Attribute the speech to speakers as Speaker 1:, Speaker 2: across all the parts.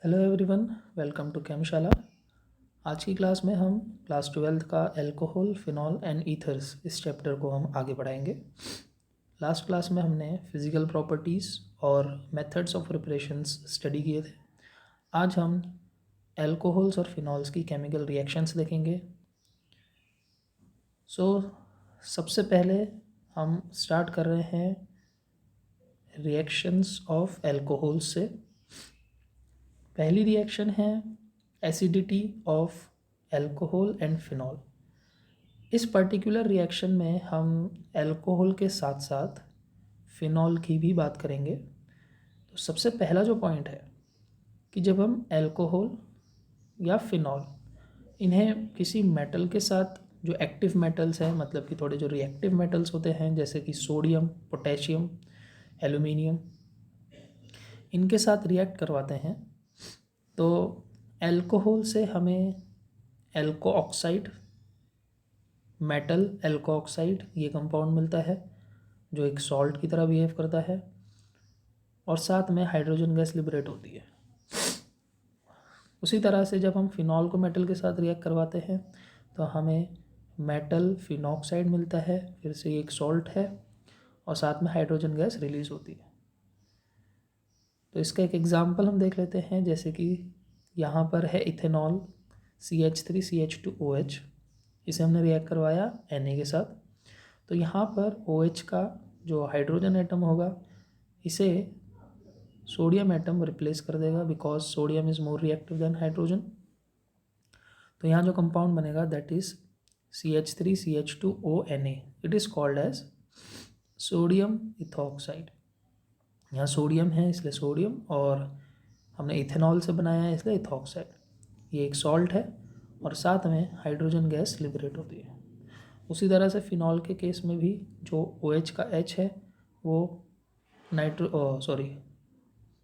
Speaker 1: Hello everyone, welcome to Chemshala. आज की class में हम क्लास 12th का अल्कोहल, फिनॉल एंड ईथर्स इस चैप्टर को हम आगे बढ़ाएंगे। लास्ट क्लास में हमने फिज़िकल प्रॉपर्टीज़ और मेथड्स ऑफ प्रिपरेशंस स्टडी किए थे। आज हम अल्कोहल्स और फिनॉल्स की केमिकल रिएक्शंस देखेंगे। सबसे पहले हम स्टार्ट कर रहे हैं रिएक्शंस ऑफ अल्कोहल्स से। पहली रिएक्शन है acidity of alcohol and phenol. इस पर्टिकुलर रिएक्शन में हम अल्कोहल के साथ साथ फिनॉल की भी बात करेंगे। तो सबसे पहला जो पॉइंट है कि जब हम अल्कोहल या फिनॉल इन्हें किसी मेटल के साथ, जो एक्टिव मेटल्स हैं, मतलब कि थोड़े जो रिएक्टिव मेटल्स होते हैं जैसे कि सोडियम, पोटेशियम, एल्यूमिनियम, इनके साथ रिएक्ट करवाते हैं तो अल्कोहल से हमें एल्को ऑक्साइड, मेटल एल्को ऑक्साइड, ये कंपाउंड मिलता है जो एक सॉल्ट की तरह बिहेव करता है और साथ में हाइड्रोजन गैस लिबरेट होती है। उसी तरह से जब हम फिनॉल को मेटल के साथ रिएक्ट करवाते हैं तो हमें मेटल फिनॉक्साइड मिलता है, फिर से ये एक सॉल्ट है और साथ में हाइड्रोजन गैस रिलीज होती है। तो इसका एक एग्जाम्पल हम देख लेते हैं, जैसे कि यहाँ पर है इथेनॉल CH3CH2OH, इसे हमने रिएक्ट करवाया Na के साथ। तो यहाँ पर OH का जो हाइड्रोजन एटम होगा इसे सोडियम एटम रिप्लेस कर देगा, because sodium is more reactive than hydrogen. तो यहाँ जो कंपाउंड बनेगा that is CH3CH2ONa। It is called as sodium ethoxide. यहाँ सोडियम है इसलिए सोडियम, और हमने इथेनॉल से बनाया है इसलिए इथॉक्साइड। ये एक सॉल्ट है और साथ में हाइड्रोजन गैस लिबरेट होती है। उसी तरह से फिनॉल के केस में भी जो OH का H है वो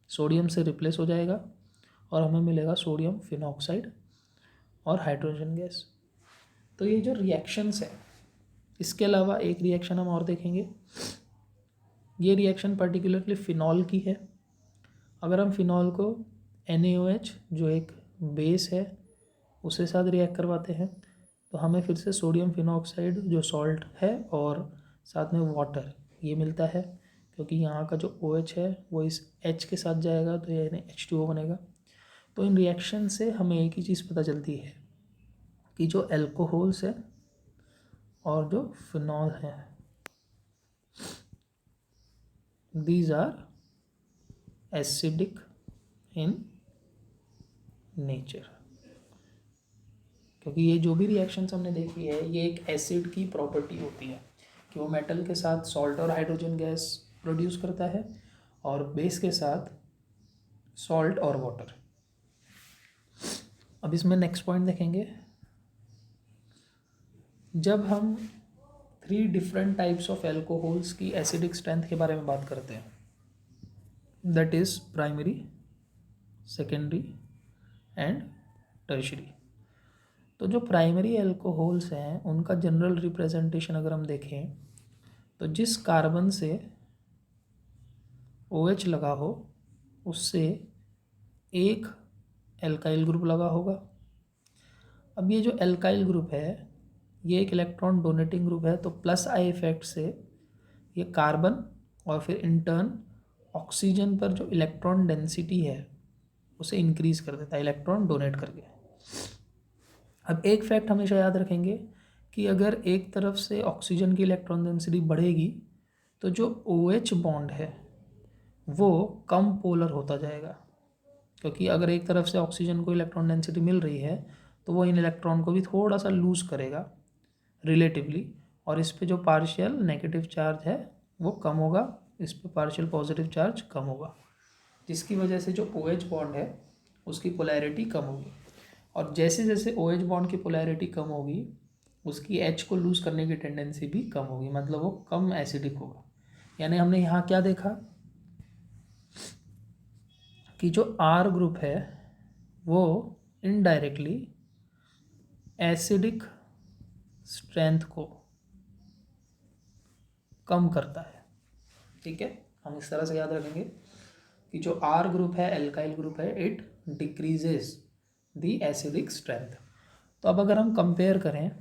Speaker 1: सोडियम से रिप्लेस हो जाएगा और हमें मिलेगा सोडियम फिनॉक्साइड और हाइड्रोजन गैस। तो ये जो रिएक्शंस है, इसके अलावा एक रिएक्शन हम और देखेंगे। ये रिएक्शन पर्टिकुलरली फिनॉल की है। अगर हम फिनॉल को NaOH जो एक बेस है उसके साथ रिएक्ट करवाते हैं तो हमें फिर से सोडियम फिनॉक्साइड जो सॉल्ट है और साथ में वाटर ये मिलता है, क्योंकि यहाँ का जो OH है वो इस H के साथ जाएगा तो ये H2O बनेगा। तो इन रिएक्शन से हमें एक ही चीज़ पता चलती है कि जो अल्कोहल्स है और जो फिनॉल है, these are acidic in nature. क्योंकि ये जो भी रिएक्शंस हमने देखी है ये एक एसिड की प्रॉपर्टी होती है कि वो मेटल के साथ सॉल्ट और हाइड्रोजन गैस प्रोड्यूस करता है और बेस के साथ सॉल्ट और वाटर। अब इसमें नेक्स्ट पॉइंट देखेंगे। जब हम 3 डिफरेंट टाइप्स ऑफ एल्कोहल्स की एसिडिक स्ट्रेंथ के बारे में बात करते हैं, that is primary, secondary and tertiary. तो जो प्राइमरी एल्कोहल्स हैं उनका जनरल रिप्रेजेंटेशन अगर हम देखें तो जिस कार्बन से OH लगा हो उससे एक एल्काइल ग्रुप लगा होगा। अब ये जो एल्काइल ग्रुप है ये एक इलेक्ट्रॉन डोनेटिंग ग्रुप है, तो प्लस आई इफेक्ट से ये कार्बन और फिर इंटर्न ऑक्सीजन पर जो इलेक्ट्रॉन डेंसिटी है उसे इंक्रीज कर देता है इलेक्ट्रॉन डोनेट करके। अब एक फैक्ट हमेशा याद रखेंगे कि अगर एक तरफ से ऑक्सीजन की इलेक्ट्रॉन डेंसिटी बढ़ेगी तो जो OH बॉन्ड है वो कम पोलर होता जाएगा, क्योंकि अगर एक तरफ से ऑक्सीजन को इलेक्ट्रॉन डेंसिटी मिल रही है तो वो इन इलेक्ट्रॉन को भी थोड़ा सा लूज़ करेगा रिलेटिवली, और इस पे जो पार्शियल नेगेटिव चार्ज है वो कम होगा, इस पे पार्शियल पॉजिटिव चार्ज कम होगा, जिसकी वजह से जो OH बॉन्ड है उसकी पोलैरिटी कम होगी। और जैसे जैसे OH बॉन्ड की पोलैरिटी कम होगी उसकी H को लूज़ करने की टेंडेंसी भी कम होगी, मतलब वो कम एसिडिक होगा। यानी हमने यहाँ क्या देखा कि जो R ग्रुप है वो इनडायरेक्टली एसिडिक स्ट्रेंथ को कम करता है। ठीक है, हम इस तरह से याद रखेंगे कि जो R ग्रुप है, एल्काइल ग्रुप है, it decreases the acidic strength. तो अब अगर हम कंपेयर करें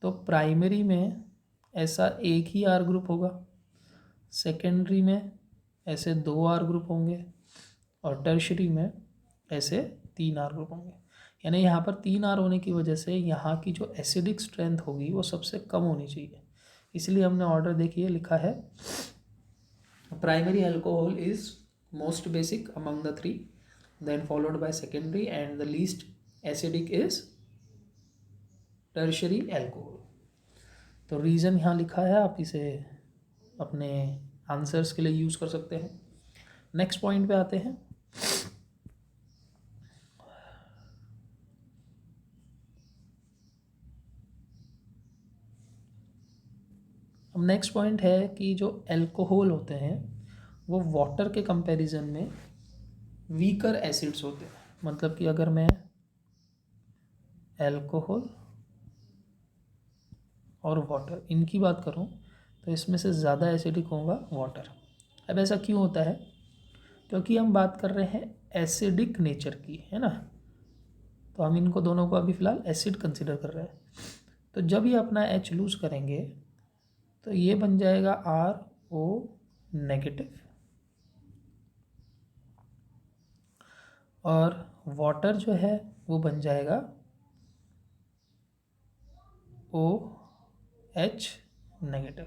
Speaker 1: तो प्राइमरी में ऐसा एक ही R ग्रुप होगा, सेकेंडरी में ऐसे 2 R ग्रुप होंगे और टर्शरी में ऐसे 3 R ग्रुप होंगे। यानी यहाँ पर 3 R होने की वजह से यहाँ की जो एसिडिक स्ट्रेंथ होगी वो सबसे कम होनी चाहिए। इसलिए हमने ऑर्डर देखिए लिखा है, primary alcohol is most basic among the 3, then followed by secondary and the least acidic is tertiary alcohol. तो रीज़न यहाँ लिखा है, आप इसे अपने आंसर्स के लिए यूज़ कर सकते हैं। नेक्स्ट पॉइंट पे आते हैं। अब नेक्स्ट पॉइंट है कि जो अल्कोहल होते हैं वो वाटर के कंपैरिजन में वीकर एसिड्स होते हैं। मतलब कि अगर मैं अल्कोहल और वाटर इनकी बात करूं तो इसमें से ज़्यादा एसिडिक होगा वाटर। अब ऐसा क्यों होता है? क्योंकि हम बात कर रहे हैं एसिडिक नेचर की, है ना। तो हम इनको दोनों को अभी फ़िलहाल एसिड कंसिडर कर रहे हैं। तो जब ये अपना H लूज़ करेंगे तो ये बन जाएगा RO नेगेटिव, और वाटर जो है वो बन जाएगा OH नेगेटिव।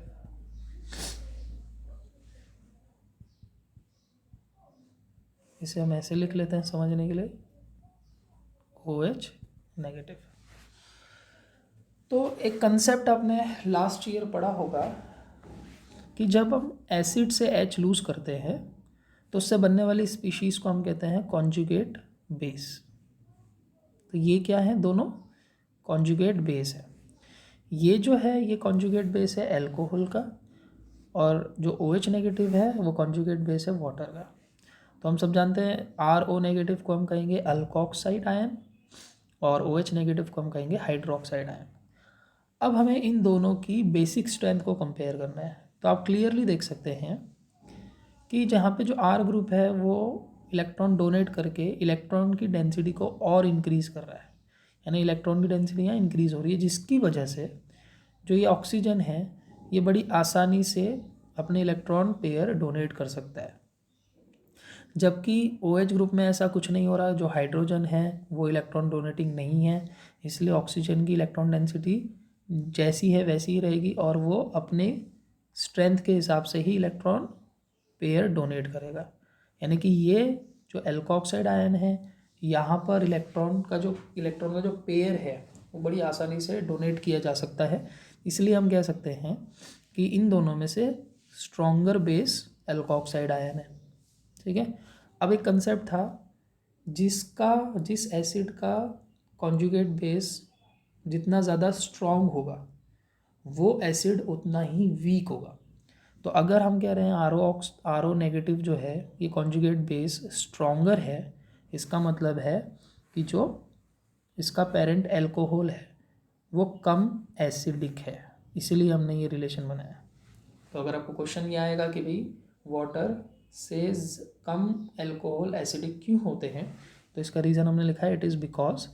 Speaker 1: इसे हम ऐसे लिख लेते हैं समझने के लिए, OH नेगेटिव। तो एक कंसेप्ट आपने लास्ट ईयर पढ़ा होगा कि जब हम एसिड से H लूज़ करते हैं तो उससे बनने वाली स्पीशीज़ को हम कहते हैं कॉन्जुगेट बेस। तो ये क्या है? दोनों कॉन्जुगेट बेस है। ये जो है ये कॉन्जुगेट बेस है अल्कोहल का, और जो OH नेगेटिव है वो कॉन्जुगेट बेस है वाटर का। तो हम सब जानते हैं RO नेगेटिव को हम कहेंगे अल्कोक्साइड आयन और OH नेगेटिव को हम कहेंगे हाइड्रोक्साइड आयन। अब हमें इन दोनों की बेसिक स्ट्रेंथ को कंपेयर करना है। तो आप क्लियरली देख सकते हैं कि जहाँ पे जो R ग्रुप है वो इलेक्ट्रॉन डोनेट करके इलेक्ट्रॉन की डेंसिटी को और इंक्रीज़ कर रहा है, यानी इलेक्ट्रॉन की डेंसिटी यहाँ इंक्रीज़ हो रही है, जिसकी वजह से जो ये ऑक्सीजन है ये बड़ी आसानी से अपने इलेक्ट्रॉन पेयर डोनेट कर सकता है। जबकि OH ग्रुप में ऐसा कुछ नहीं हो रहा, जो हाइड्रोजन है वो इलेक्ट्रॉन डोनेटिंग नहीं है, इसलिए ऑक्सीजन की इलेक्ट्रॉन डेंसिटी जैसी है वैसी ही रहेगी और वो अपने स्ट्रेंथ के हिसाब से ही इलेक्ट्रॉन पेयर डोनेट करेगा। यानी कि ये जो एल्कोक्साइड आयन है यहाँ पर इलेक्ट्रॉन का जो पेयर है वो बड़ी आसानी से डोनेट किया जा सकता है। इसलिए हम कह सकते हैं कि इन दोनों में से स्ट्रॉन्गर बेस एल्कोक्साइड आयन है। ठीक है। अब एक कंसेप्ट था, जिस एसिड का कॉन्जुगेट बेस जितना ज़्यादा स्ट्रॉन्ग होगा वो एसिड उतना ही वीक होगा। तो अगर हम कह रहे हैं RO नेगेटिव जो है ये कॉन्जुगेट बेस स्ट्रॉन्गर है, इसका मतलब है कि जो इसका पेरेंट अल्कोहल है वो कम एसिडिक है, इसीलिए हमने ये रिलेशन बनाया। तो अगर आपको क्वेश्चन ये आएगा कि भाई वाटर से कम अल्कोहल एसिडिक क्यों होते हैं, तो इसका रीज़न हमने लिखा है, it is because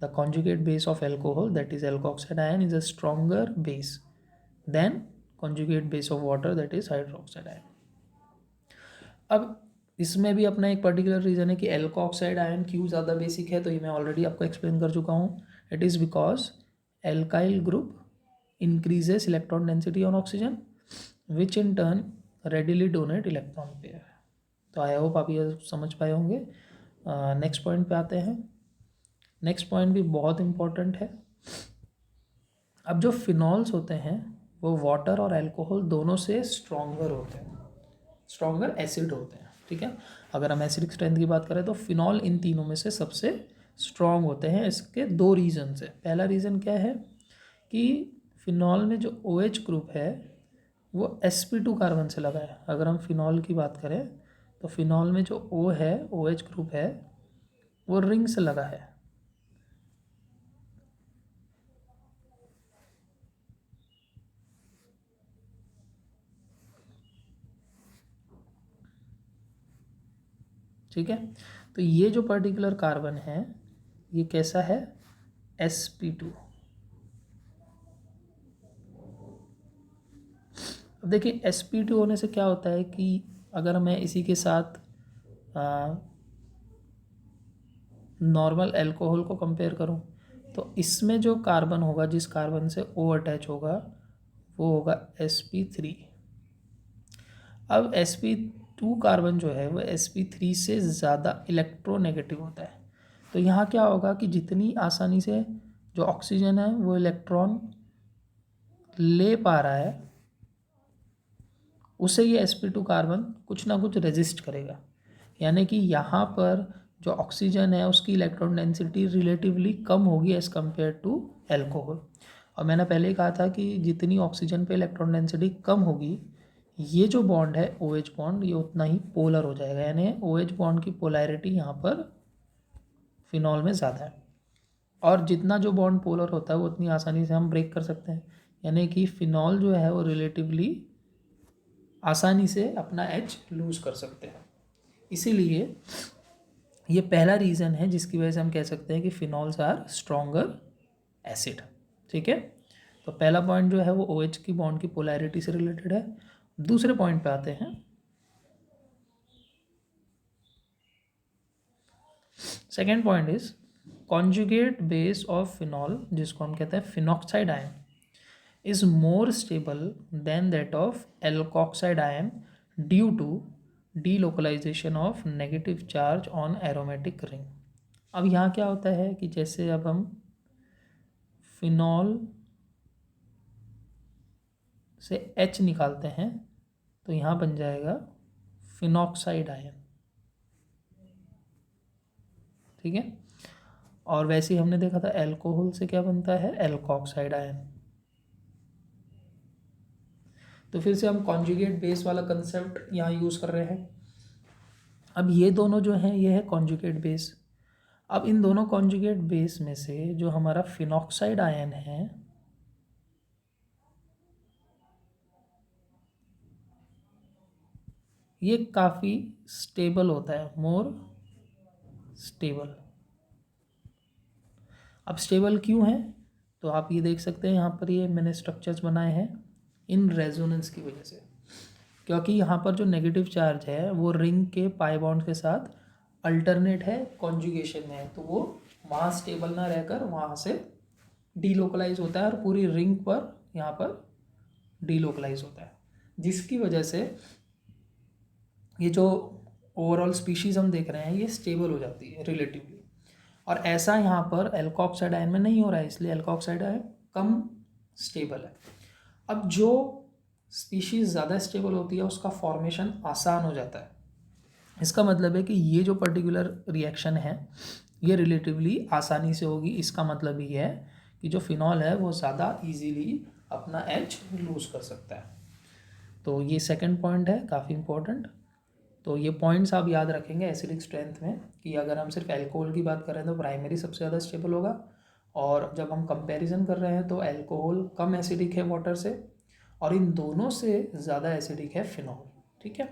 Speaker 1: the conjugate base of alcohol that is alkoxide ion is a stronger base than conjugate base of water that is hydroxide ion. अब इसमें भी अपना एक पर्टिकुलर रीज़न है कि एल्कोक्साइड आयन क्यों ज़्यादा बेसिक है, तो ये मैं ऑलरेडी आपको एक्सप्लेन कर चुका हूँ। It is because alkyl group increases electron density on oxygen which in turn readily donate electron pair. तो आई होप आप ये समझ पाए होंगे। नेक्स्ट पॉइंट पे आते हैं। नेक्स्ट पॉइंट भी बहुत इंपॉर्टेंट है। अब जो फिनॉल्स होते हैं वो वाटर और अल्कोहल दोनों से स्ट्रॉन्गर होते हैं, स्ट्रॉन्गर एसिड होते हैं। ठीक है। अगर हम एसिडिक स्ट्रेंथ की बात करें तो फिनॉल इन तीनों में से सबसे स्ट्रॉन्ग होते हैं। इसके 2 रीज़न है। पहला रीज़न क्या है कि फिनॉल में जो OH ग्रुप है वो sp2 कार्बन से लगा है। अगर हम फिनॉल की बात करें तो फिनॉल में जो O है, OH ग्रुप है, वो रिंग से लगा है। ठीक है। तो ये जो पर्टिकुलर कार्बन है ये कैसा है, sp2। अब देखिए sp2 होने से क्या होता है कि अगर मैं इसी के साथ नॉर्मल अल्कोहल को कंपेयर करूं तो इसमें जो कार्बन होगा, जिस कार्बन से O अटैच होगा वो होगा sp3। अब sp2 कार्बन जो है वो sp3 से ज़्यादा इलेक्ट्रोनेगेटिव होता है। तो यहाँ क्या होगा कि जितनी आसानी से जो ऑक्सीजन है वो इलेक्ट्रॉन ले पा रहा है उसे ये sp2 कार्बन कुछ ना कुछ रेजिस्ट करेगा। यानी कि यहाँ पर जो ऑक्सीजन है उसकी इलेक्ट्रॉन डेंसिटी रिलेटिवली कम होगी एज़ कम्पेयर टू एल्कोहल। और मैंने पहले ही कहा था कि जितनी ऑक्सीजन पे इलेक्ट्रॉन डेंसिटी कम होगी, ये जो बॉन्ड है OH बॉन्ड ये उतना ही पोलर हो जाएगा। यानी OH बॉन्ड की पोलैरिटी यहाँ पर फिनॉल में ज़्यादा है, और जितना जो बॉन्ड पोलर होता है वो उतनी आसानी से हम ब्रेक कर सकते हैं। यानी कि फिनॉल जो है वो रिलेटिवली आसानी से अपना H लूज़ कर सकते हैं। इसीलिए ये पहला रीज़न है जिसकी वजह से हम कह सकते हैं कि फिनॉल्स आर स्ट्रॉन्गर एसिड। ठीक है। तो पहला पॉइंट जो है वो OH की बॉन्ड की पोलैरिटी से रिलेटेड है। दूसरे पॉइंट पे आते हैं। Second point is conjugate base of phenol, जिसको हम कहते हैं phenoxide ion, is more stable than that of alkoxide ion due to delocalization of negative charge on aromatic ring। अब यहाँ क्या होता है कि जैसे अब हम फिनॉल से H निकालते हैं तो यहाँ बन जाएगा फिनॉक्साइड आयन। ठीक है। और वैसे ही हमने देखा था अल्कोहल से क्या बनता है, एल्कोक्साइड आयन। तो फिर से हम कॉन्जुगेट बेस वाला कंसेप्ट यहाँ यूज़ कर रहे हैं। अब ये दोनों जो हैं ये है कॉन्जुगेट बेस। अब इन दोनों कॉन्जुगेट बेस में से जो हमारा फिनॉक्साइड आयन है ये काफ़ी स्टेबल होता है, मोर स्टेबल। अब स्टेबल क्यों है, तो आप ये देख सकते हैं यहाँ पर ये मैंने स्ट्रक्चर्स बनाए हैं इन रेजोनेंस की वजह से। क्योंकि यहाँ पर जो नेगेटिव चार्ज है वो रिंग के पाई बॉन्ड के साथ अल्टरनेट है, कॉन्जुगेशन में है, तो वो वहाँ स्टेबल ना रहकर वहाँ से डीलोकलाइज होता है और पूरी रिंग पर यहाँ पर डीलोकलाइज होता है, जिसकी वजह से ये जो ओवरऑल स्पीशीज़ हम देख रहे हैं ये स्टेबल हो जाती है रिलेटिवली। और ऐसा यहाँ पर एल्कोक्साइड आयन में नहीं हो रहा है, इसलिए एल्कोक्साइड आयन कम स्टेबल है। अब जो स्पीशीज़ ज़्यादा स्टेबल होती है उसका फॉर्मेशन आसान हो जाता है। इसका मतलब है कि ये जो पर्टिकुलर रिएक्शन है ये रिलेटिवली आसानी से होगी। इसका मतलब ये है कि जो फिनॉल है वो ज़्यादा इजीली अपना H लूज़ कर सकता है। तो ये सेकंड पॉइंट है काफ़ी इंपॉर्टेंट। तो ये पॉइंट्स आप याद रखेंगे एसिडिक स्ट्रेंथ में कि अगर हम सिर्फ अल्कोहल की बात कर रहे हैं तो प्राइमरी सबसे ज़्यादा स्टेबल होगा, और जब हम कंपैरिजन कर रहे हैं तो अल्कोहल कम एसिडिक है वाटर से, और इन दोनों से ज़्यादा एसिडिक है फिनॉल। ठीक है।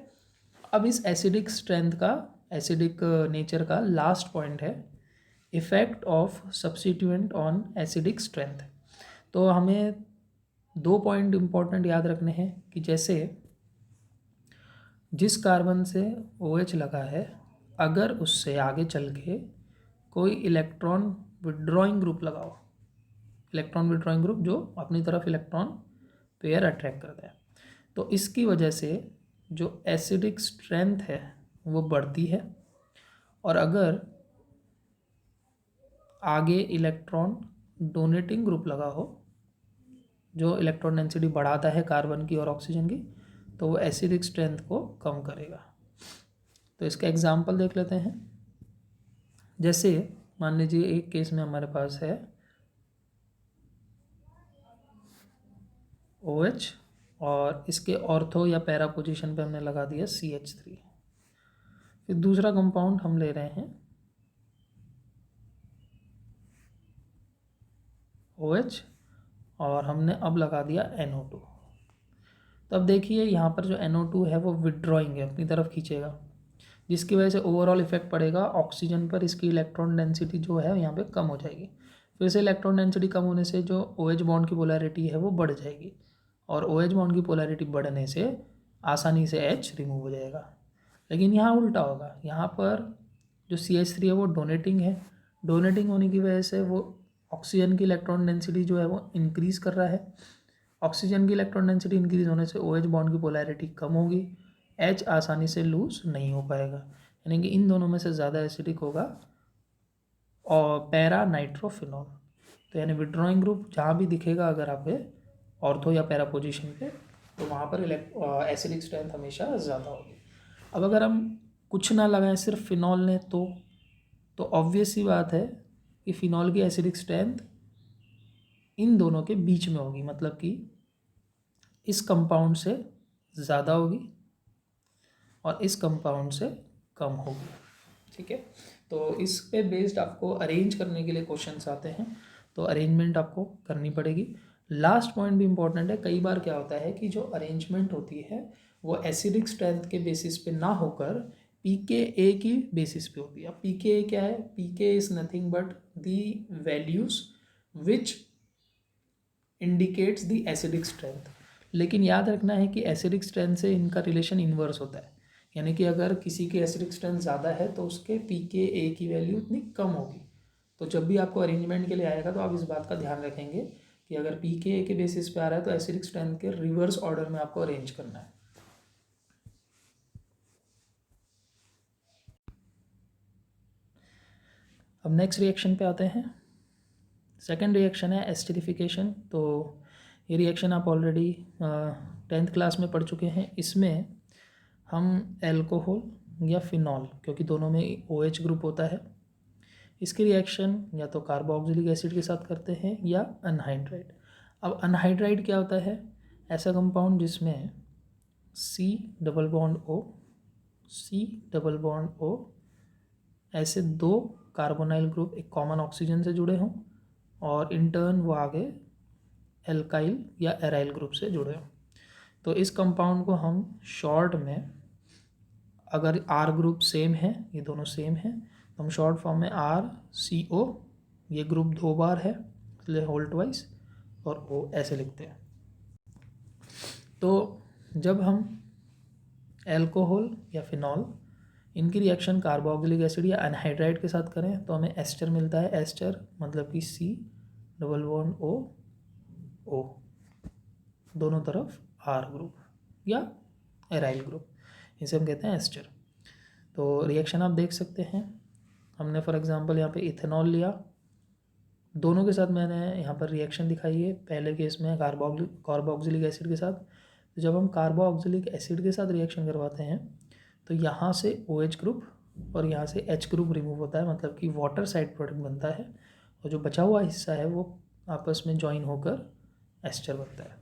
Speaker 1: अब इस एसिडिक स्ट्रेंथ का, एसिडिक नेचर का लास्ट पॉइंट है effect of substituent on acidic strength. तो हमें दो पॉइंट इंपॉर्टेंट याद रखने हैं कि जैसे जिस कार्बन से OH लगा है अगर उससे आगे चल के कोई इलेक्ट्रॉन विड्रॉइंग ग्रुप लगाओ, इलेक्ट्रॉन विड्रॉइंग ग्रुप जो अपनी तरफ इलेक्ट्रॉन पेयर अट्रैक्ट करता है, तो इसकी वजह से जो एसिडिक स्ट्रेंथ है वो बढ़ती है। और अगर आगे इलेक्ट्रॉन डोनेटिंग ग्रुप लगा हो जो इलेक्ट्रॉन डेंसिटी बढ़ाता है कार्बन की और ऑक्सीजन की, तो वो एसिडिक स्ट्रेंथ को कम करेगा। तो इसका एग्जांपल देख लेते हैं। जैसे मान लीजिए एक केस में हमारे पास है OH और इसके ऑर्थो या पैरा पोजीशन पे हमने लगा दिया CH3। फिर दूसरा कंपाउंड हम ले रहे हैं OH और हमने अब लगा दिया NO2। तो अब देखिए यहाँ पर जो NO2 है वो विड्रॉइंग है, अपनी तरफ खींचेगा। जिसकी वजह से ओवरऑल इफेक्ट पड़ेगा ऑक्सीजन पर, इसकी इलेक्ट्रॉन डेंसिटी जो है यहाँ पे कम हो जाएगी। फिर से इलेक्ट्रॉन डेंसिटी कम होने से जो OH बॉन्ड की पोलैरिटी है वो बढ़ जाएगी, और OH बॉन्ड की पोलैरिटी बढ़ने से आसानी से H रिमूव हो जाएगा। लेकिन यहाँ उल्टा होगा, यहाँ पर जो CH3 है वो डोनेटिंग है, डोनेटिंग होने की वजह से वो ऑक्सीजन की इलेक्ट्रॉन डेंसिटी जो है वो इंक्रीज़ कर रहा है। ऑक्सीजन की इलेक्ट्रॉन डेंसिटी इंक्रीज होने से OH बॉन्ड की पोलैरिटी कम होगी, H आसानी से लूज नहीं हो पाएगा, यानी कि इन दोनों में से ज़्यादा एसिडिक होगा और पैरा नाइट्रोफिनॉल। तो यानी विड्रॉइंग ग्रुप जहाँ भी दिखेगा अगर आप ऑर्थो या पैरा पोजीशन पे, तो वहाँ पर एसिडिक स्ट्रेंथ हमेशा ज़्यादा होगी। अब अगर हम कुछ ना लगाएं, सिर्फ फिनॉल ने, तो ऑब्वियस सी बात है कि फिनॉल की एसिडिक स्ट्रेंथ इन दोनों के बीच में होगी, मतलब कि इस कंपाउंड से ज़्यादा होगी और इस कंपाउंड से कम होगी। ठीक है, तो इस पे बेस्ड आपको अरेंज करने के लिए क्वेश्चंस आते हैं, तो अरेंजमेंट आपको करनी पड़ेगी। लास्ट पॉइंट भी इंपॉर्टेंट है, कई बार क्या होता है कि जो अरेंजमेंट होती है वो एसिडिक स्ट्रेंथ के बेसिस पे ना होकर pKa की बेसिस पे होती है। अब pKa क्या है? pKa is nothing but the values which indicates the acidic strength. लेकिन याद रखना है कि एसिडिक स्ट्रेंथ से इनका रिलेशन इन्वर्स होता है, यानी कि अगर किसी की एसिडिक स्ट्रेंथ ज़्यादा है तो उसके pKa की वैल्यू उतनी कम होगी। तो जब भी आपको अरेंजमेंट के लिए आएगा तो आप इस बात का ध्यान रखेंगे कि अगर pKa के बेसिस पे आ रहा है तो एसिडिक स्ट्रेंथ के रिवर्स ऑर्डर में आपको अरेंज करना है। अब नेक्स्ट रिएक्शन पे आते हैं। सेकेंड रिएक्शन है एस्टरिफिकेशन। तो ये रिएक्शन आप ऑलरेडी 10th क्लास में पढ़ चुके हैं। इसमें हम एल्कोहल या फिनॉल, क्योंकि दोनों में OH ग्रुप होता है, इसकी रिएक्शन या तो कार्बोक्सिलिक एसिड के साथ करते हैं या अनहाइड्राइड। अब अनहाइड्राइड क्या होता है? ऐसा कंपाउंड जिसमें C double bond O, C double bond O ऐसे दो कार्बोनाइल ग्रुप एक कॉमन ऑक्सीजन से जुड़े हों और इन टर्न वो आगे एल्काइल या एराइल ग्रुप से जुड़े हों। तो इस कंपाउंड को हम शॉर्ट में, अगर R ग्रुप सेम है, ये दोनों सेम है, तो हम शॉर्ट फॉर्म में RCO, ये ग्रुप 2 बार है इसलिए होल्ट वाइज, और O ऐसे लिखते हैं। तो जब हम एल्कोहल या फिनॉल इनकी रिएक्शन कार्बोक्सिलिक एसिड या अनहाइड्राइड के साथ करें तो हमें एस्टर मिलता है। एस्टर मतलब कि C डबल बॉन्ड O, दोनों तरफ R ग्रुप या एराइल ग्रुप, इसे हम कहते हैं एस्टर। तो रिएक्शन आप देख सकते हैं, हमने फॉर एग्जांपल यहाँ पे इथेनॉल लिया, दोनों के साथ मैंने यहाँ पर रिएक्शन दिखाई है। पहले केस में कार्बोक्सिलिक एसिड के साथ, तो जब हम कार्बोक्सिलिक एसिड के साथ रिएक्शन करवाते हैं तो यहाँ से OH ग्रुप और यहाँ से H ग्रुप रिमूव होता है, मतलब कि वाटर साइड प्रोडक्ट बनता है, और जो बचा हुआ हिस्सा है वो आपस में ज्वाइन होकर एस्टर बनता है।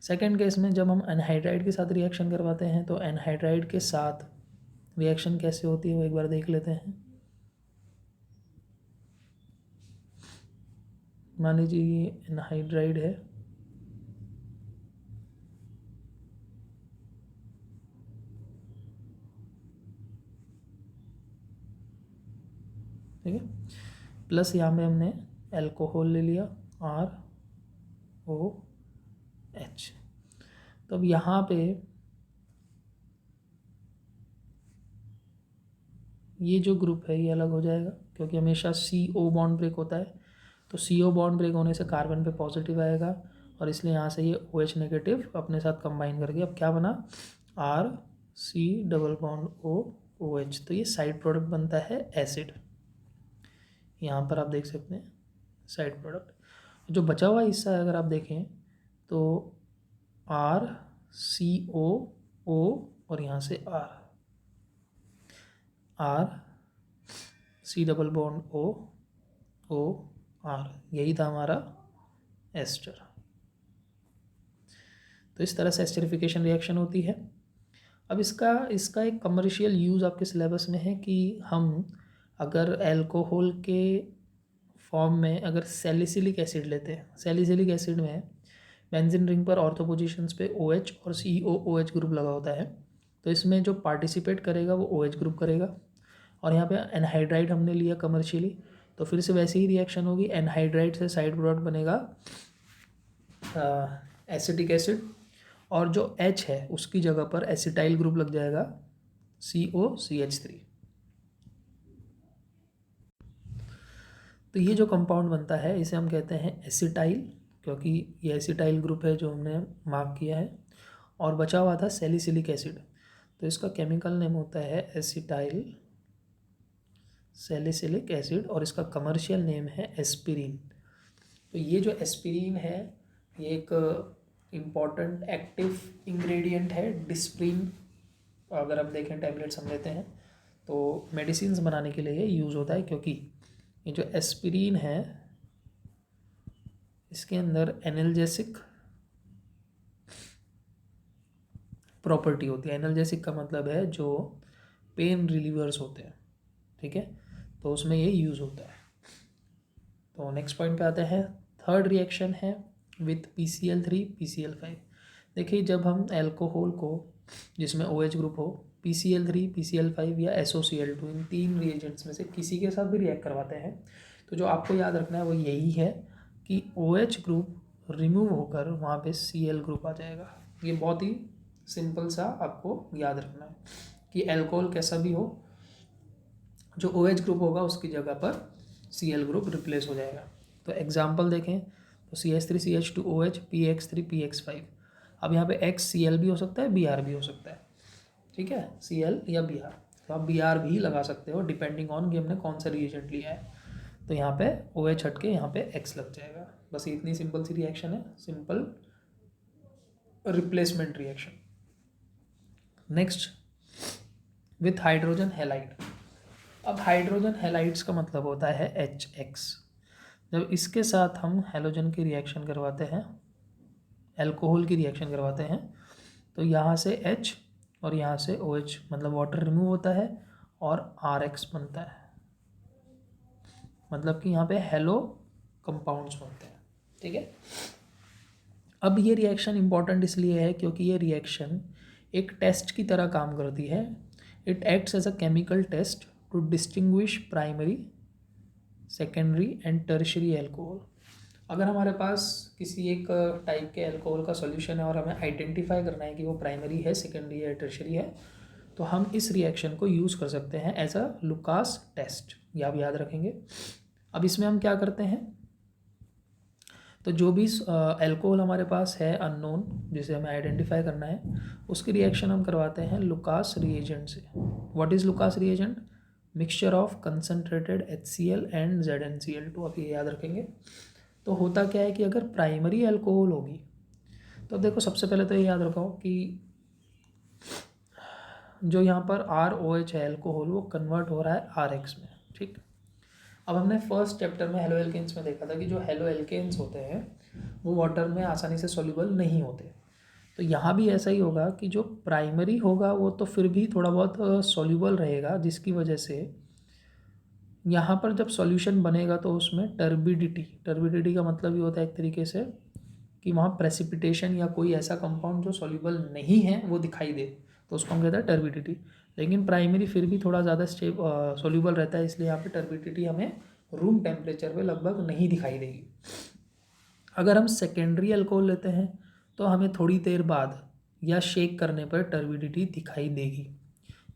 Speaker 1: सेकेंड केस में जब हम एनहाइड्राइड के साथ रिएक्शन करवाते हैं तो एनहाइड्राइड के साथ रिएक्शन कैसे होती है वो एक बार देख लेते हैं। मान लीजिए ये एनहाइड्राइड है, ठीक है, प्लस यहाँ पे हमने एल्कोहल ले लिया ROH। तो अब यहाँ पे ये जो ग्रुप है ये अलग हो जाएगा, क्योंकि हमेशा CO बॉन्ड ब्रेक होता है, तो CO बॉन्ड ब्रेक होने से कार्बन पे पॉजिटिव आएगा और इसलिए यहाँ से ये OH नेगेटिव अपने साथ कंबाइन करके अब क्या बना, RC डबल बॉन्ड OH। तो ये साइड प्रोडक्ट बनता है एसिड, यहाँ पर आप देख सकते हैं साइड प्रोडक्ट। जो बचा हुआ हिस्सा है अगर आप देखें तो RCOO और यहाँ से RC डबल बॉन्ड OR, यही था हमारा एस्टर। तो इस तरह से एस्टरिफिकेशन रिएक्शन होती है। अब इसका एक कमर्शियल यूज़ आपके सिलेबस में है कि हम अगर अल्कोहल के फॉर्म में अगर सैलिसिलिक एसिड लेते हैं, सैलिसिलिक एसिड में बेंजीन रिंग पर ऑर्थो पोजीशंस पे OH और COOH ग्रुप लगा होता है, तो इसमें जो पार्टिसिपेट करेगा वो OH ग्रुप करेगा। और यहाँ पे एनहाइड्राइड हमने लिया कमर्शियली, तो फिर से वैसे ही रिएक्शन होगी, एनहाइड्राइड से साइड प्रोडक्ट बनेगा एसिटिक एसिड, और जो H है उसकी जगह पर एसिटाइल ग्रुप लग जाएगा COCH3। तो ये जो कंपाउंड बनता है इसे हम कहते हैं एसिटाइल, क्योंकि ये एसिटाइल ग्रुप है जो हमने मार्क किया है। और बचा हुआ था सैलिसिलिक एसिड, तो इसका केमिकल नेम होता है एसिटाइल सैलिसिलिक एसिड, और इसका कमर्शियल नेम है एस्पिरिन। तो ये जो एस्पिरिन है ये एक इम्पॉर्टेंट एक्टिव इंग्रेडिएंट है डिस्प्रिन। अगर हम देखें टैबलेट्स हम लेते हैं तो मेडिसिन्स बनाने के लिए ये यूज़ होता है, क्योंकि ये जो एस्पिरिन है इसके अंदर एनाल्जेसिक प्रॉपर्टी होती है। एनाल्जेसिक का मतलब है जो पेन रिलीवर्स होते हैं, ठीक है, तो उसमें ये यूज़ होता है। तो नेक्स्ट पॉइंट पे आते हैं। थर्ड रिएक्शन है विथ PCl3 PCl5। देखिए जब हम एल्कोहल को जिसमें OH ग्रुप हो, PCl3 PCl5 या SOCl2, इन तीन रिएजेंट्स में से किसी के साथ भी रिएक्ट करवाते हैं, तो जो आपको याद रखना है वो यही है कि OH ग्रुप रिमूव होकर वहाँ पे Cl ग्रुप आ जाएगा। ये बहुत ही सिंपल सा आपको याद रखना है कि एल्कोहल कैसा भी हो, जो OH ग्रुप होगा उसकी जगह पर Cl ग्रुप रिप्लेस हो जाएगा। तो एग्जाम्पल देखें तो CH3CH2OH PX3 PX5। अब यहाँ पे XCl भी हो सकता है, Br भी हो सकता है, ठीक है, Cl या Br, तो आप Br भी लगा सकते हो डिपेंडिंग ऑन कि हमने कौन सा रिएजेंट लिया है। तो यहाँ पे OH हट के यहाँ पे X लग जाएगा। बस इतनी सिंपल सी रिएक्शन है, simple replacement reaction. Next with hydrogen halide. अब हाइड्रोजन हैलाइड्स का मतलब होता है HX। जब इसके साथ हम हैलोजन की रिएक्शन करवाते हैं, एल्कोहल की रिएक्शन करवाते हैं, तो यहाँ से H और यहाँ से OH मतलब वाटर रिमूव होता है और RX बनता है, मतलब कि यहाँ पे हेलो कंपाउंड्स बनते हैं, ठीक है। अब ये रिएक्शन इंपॉर्टेंट इसलिए है क्योंकि ये रिएक्शन एक टेस्ट की तरह काम करती है। It acts as a chemical test to distinguish primary, secondary and tertiary alcohol. अगर हमारे पास किसी एक टाइप के एल्कोहल का सॉल्यूशन है और हमें आइडेंटिफाई करना है कि वो प्राइमरी है, सेकेंडरी है, टर्शरी है, तो हम इस रिएक्शन को यूज़ कर सकते हैं एज अ लुकास टेस्ट, ये आप याद रखेंगे। अब इसमें हम क्या करते हैं, तो जो भी एल्कोहल हमारे पास है अननोन जिसे हमें आइडेंटिफाई करना है, उसकी रिएक्शन हम करवाते हैं लुकास रिएजेंट से। What is Lucas reagent? Mixture of concentrated HCl and ZnCl2। आप ये याद रखेंगे। तो होता क्या है कि अगर प्राइमरी एल्कोहल होगी तो देखो सबसे पहले तो ये याद रखो कि जो यहाँ पर ROH है एल्कोहल, वो कन्वर्ट हो रहा है RX में, ठीक। अब हमने फर्स्ट चैप्टर में हेलो एल्केन्स में देखा था कि जो हेलो एल्केन्स होते हैं वो वाटर में आसानी से सॉल्युबल नहीं होते। तो यहाँ भी ऐसा ही होगा कि जो प्राइमरी होगा वो तो फिर भी थोड़ा बहुत सॉल्युबल रहेगा, जिसकी वजह से यहाँ पर जब सॉल्यूशन बनेगा तो उसमें टर्बिडिटी का मतलब ये होता है एक तरीके से कि वहाँ प्रेसिपिटेशन या कोई ऐसा कंपाउंड जो सॉल्युबल नहीं है वो दिखाई दे, तो उसको हम कहते हैं टर्बिडिटी। लेकिन प्राइमरी फिर भी थोड़ा ज़्यादा सॉल्युबल रहता है, इसलिए यहाँ पे टर्बिडिटी हमें रूम टेम्परेचर पे लगभग नहीं दिखाई देगी। अगर हम सेकेंडरी अल्कोहल लेते हैं तो हमें थोड़ी देर बाद या शेक करने पर टर्बिडिटी दिखाई देगी,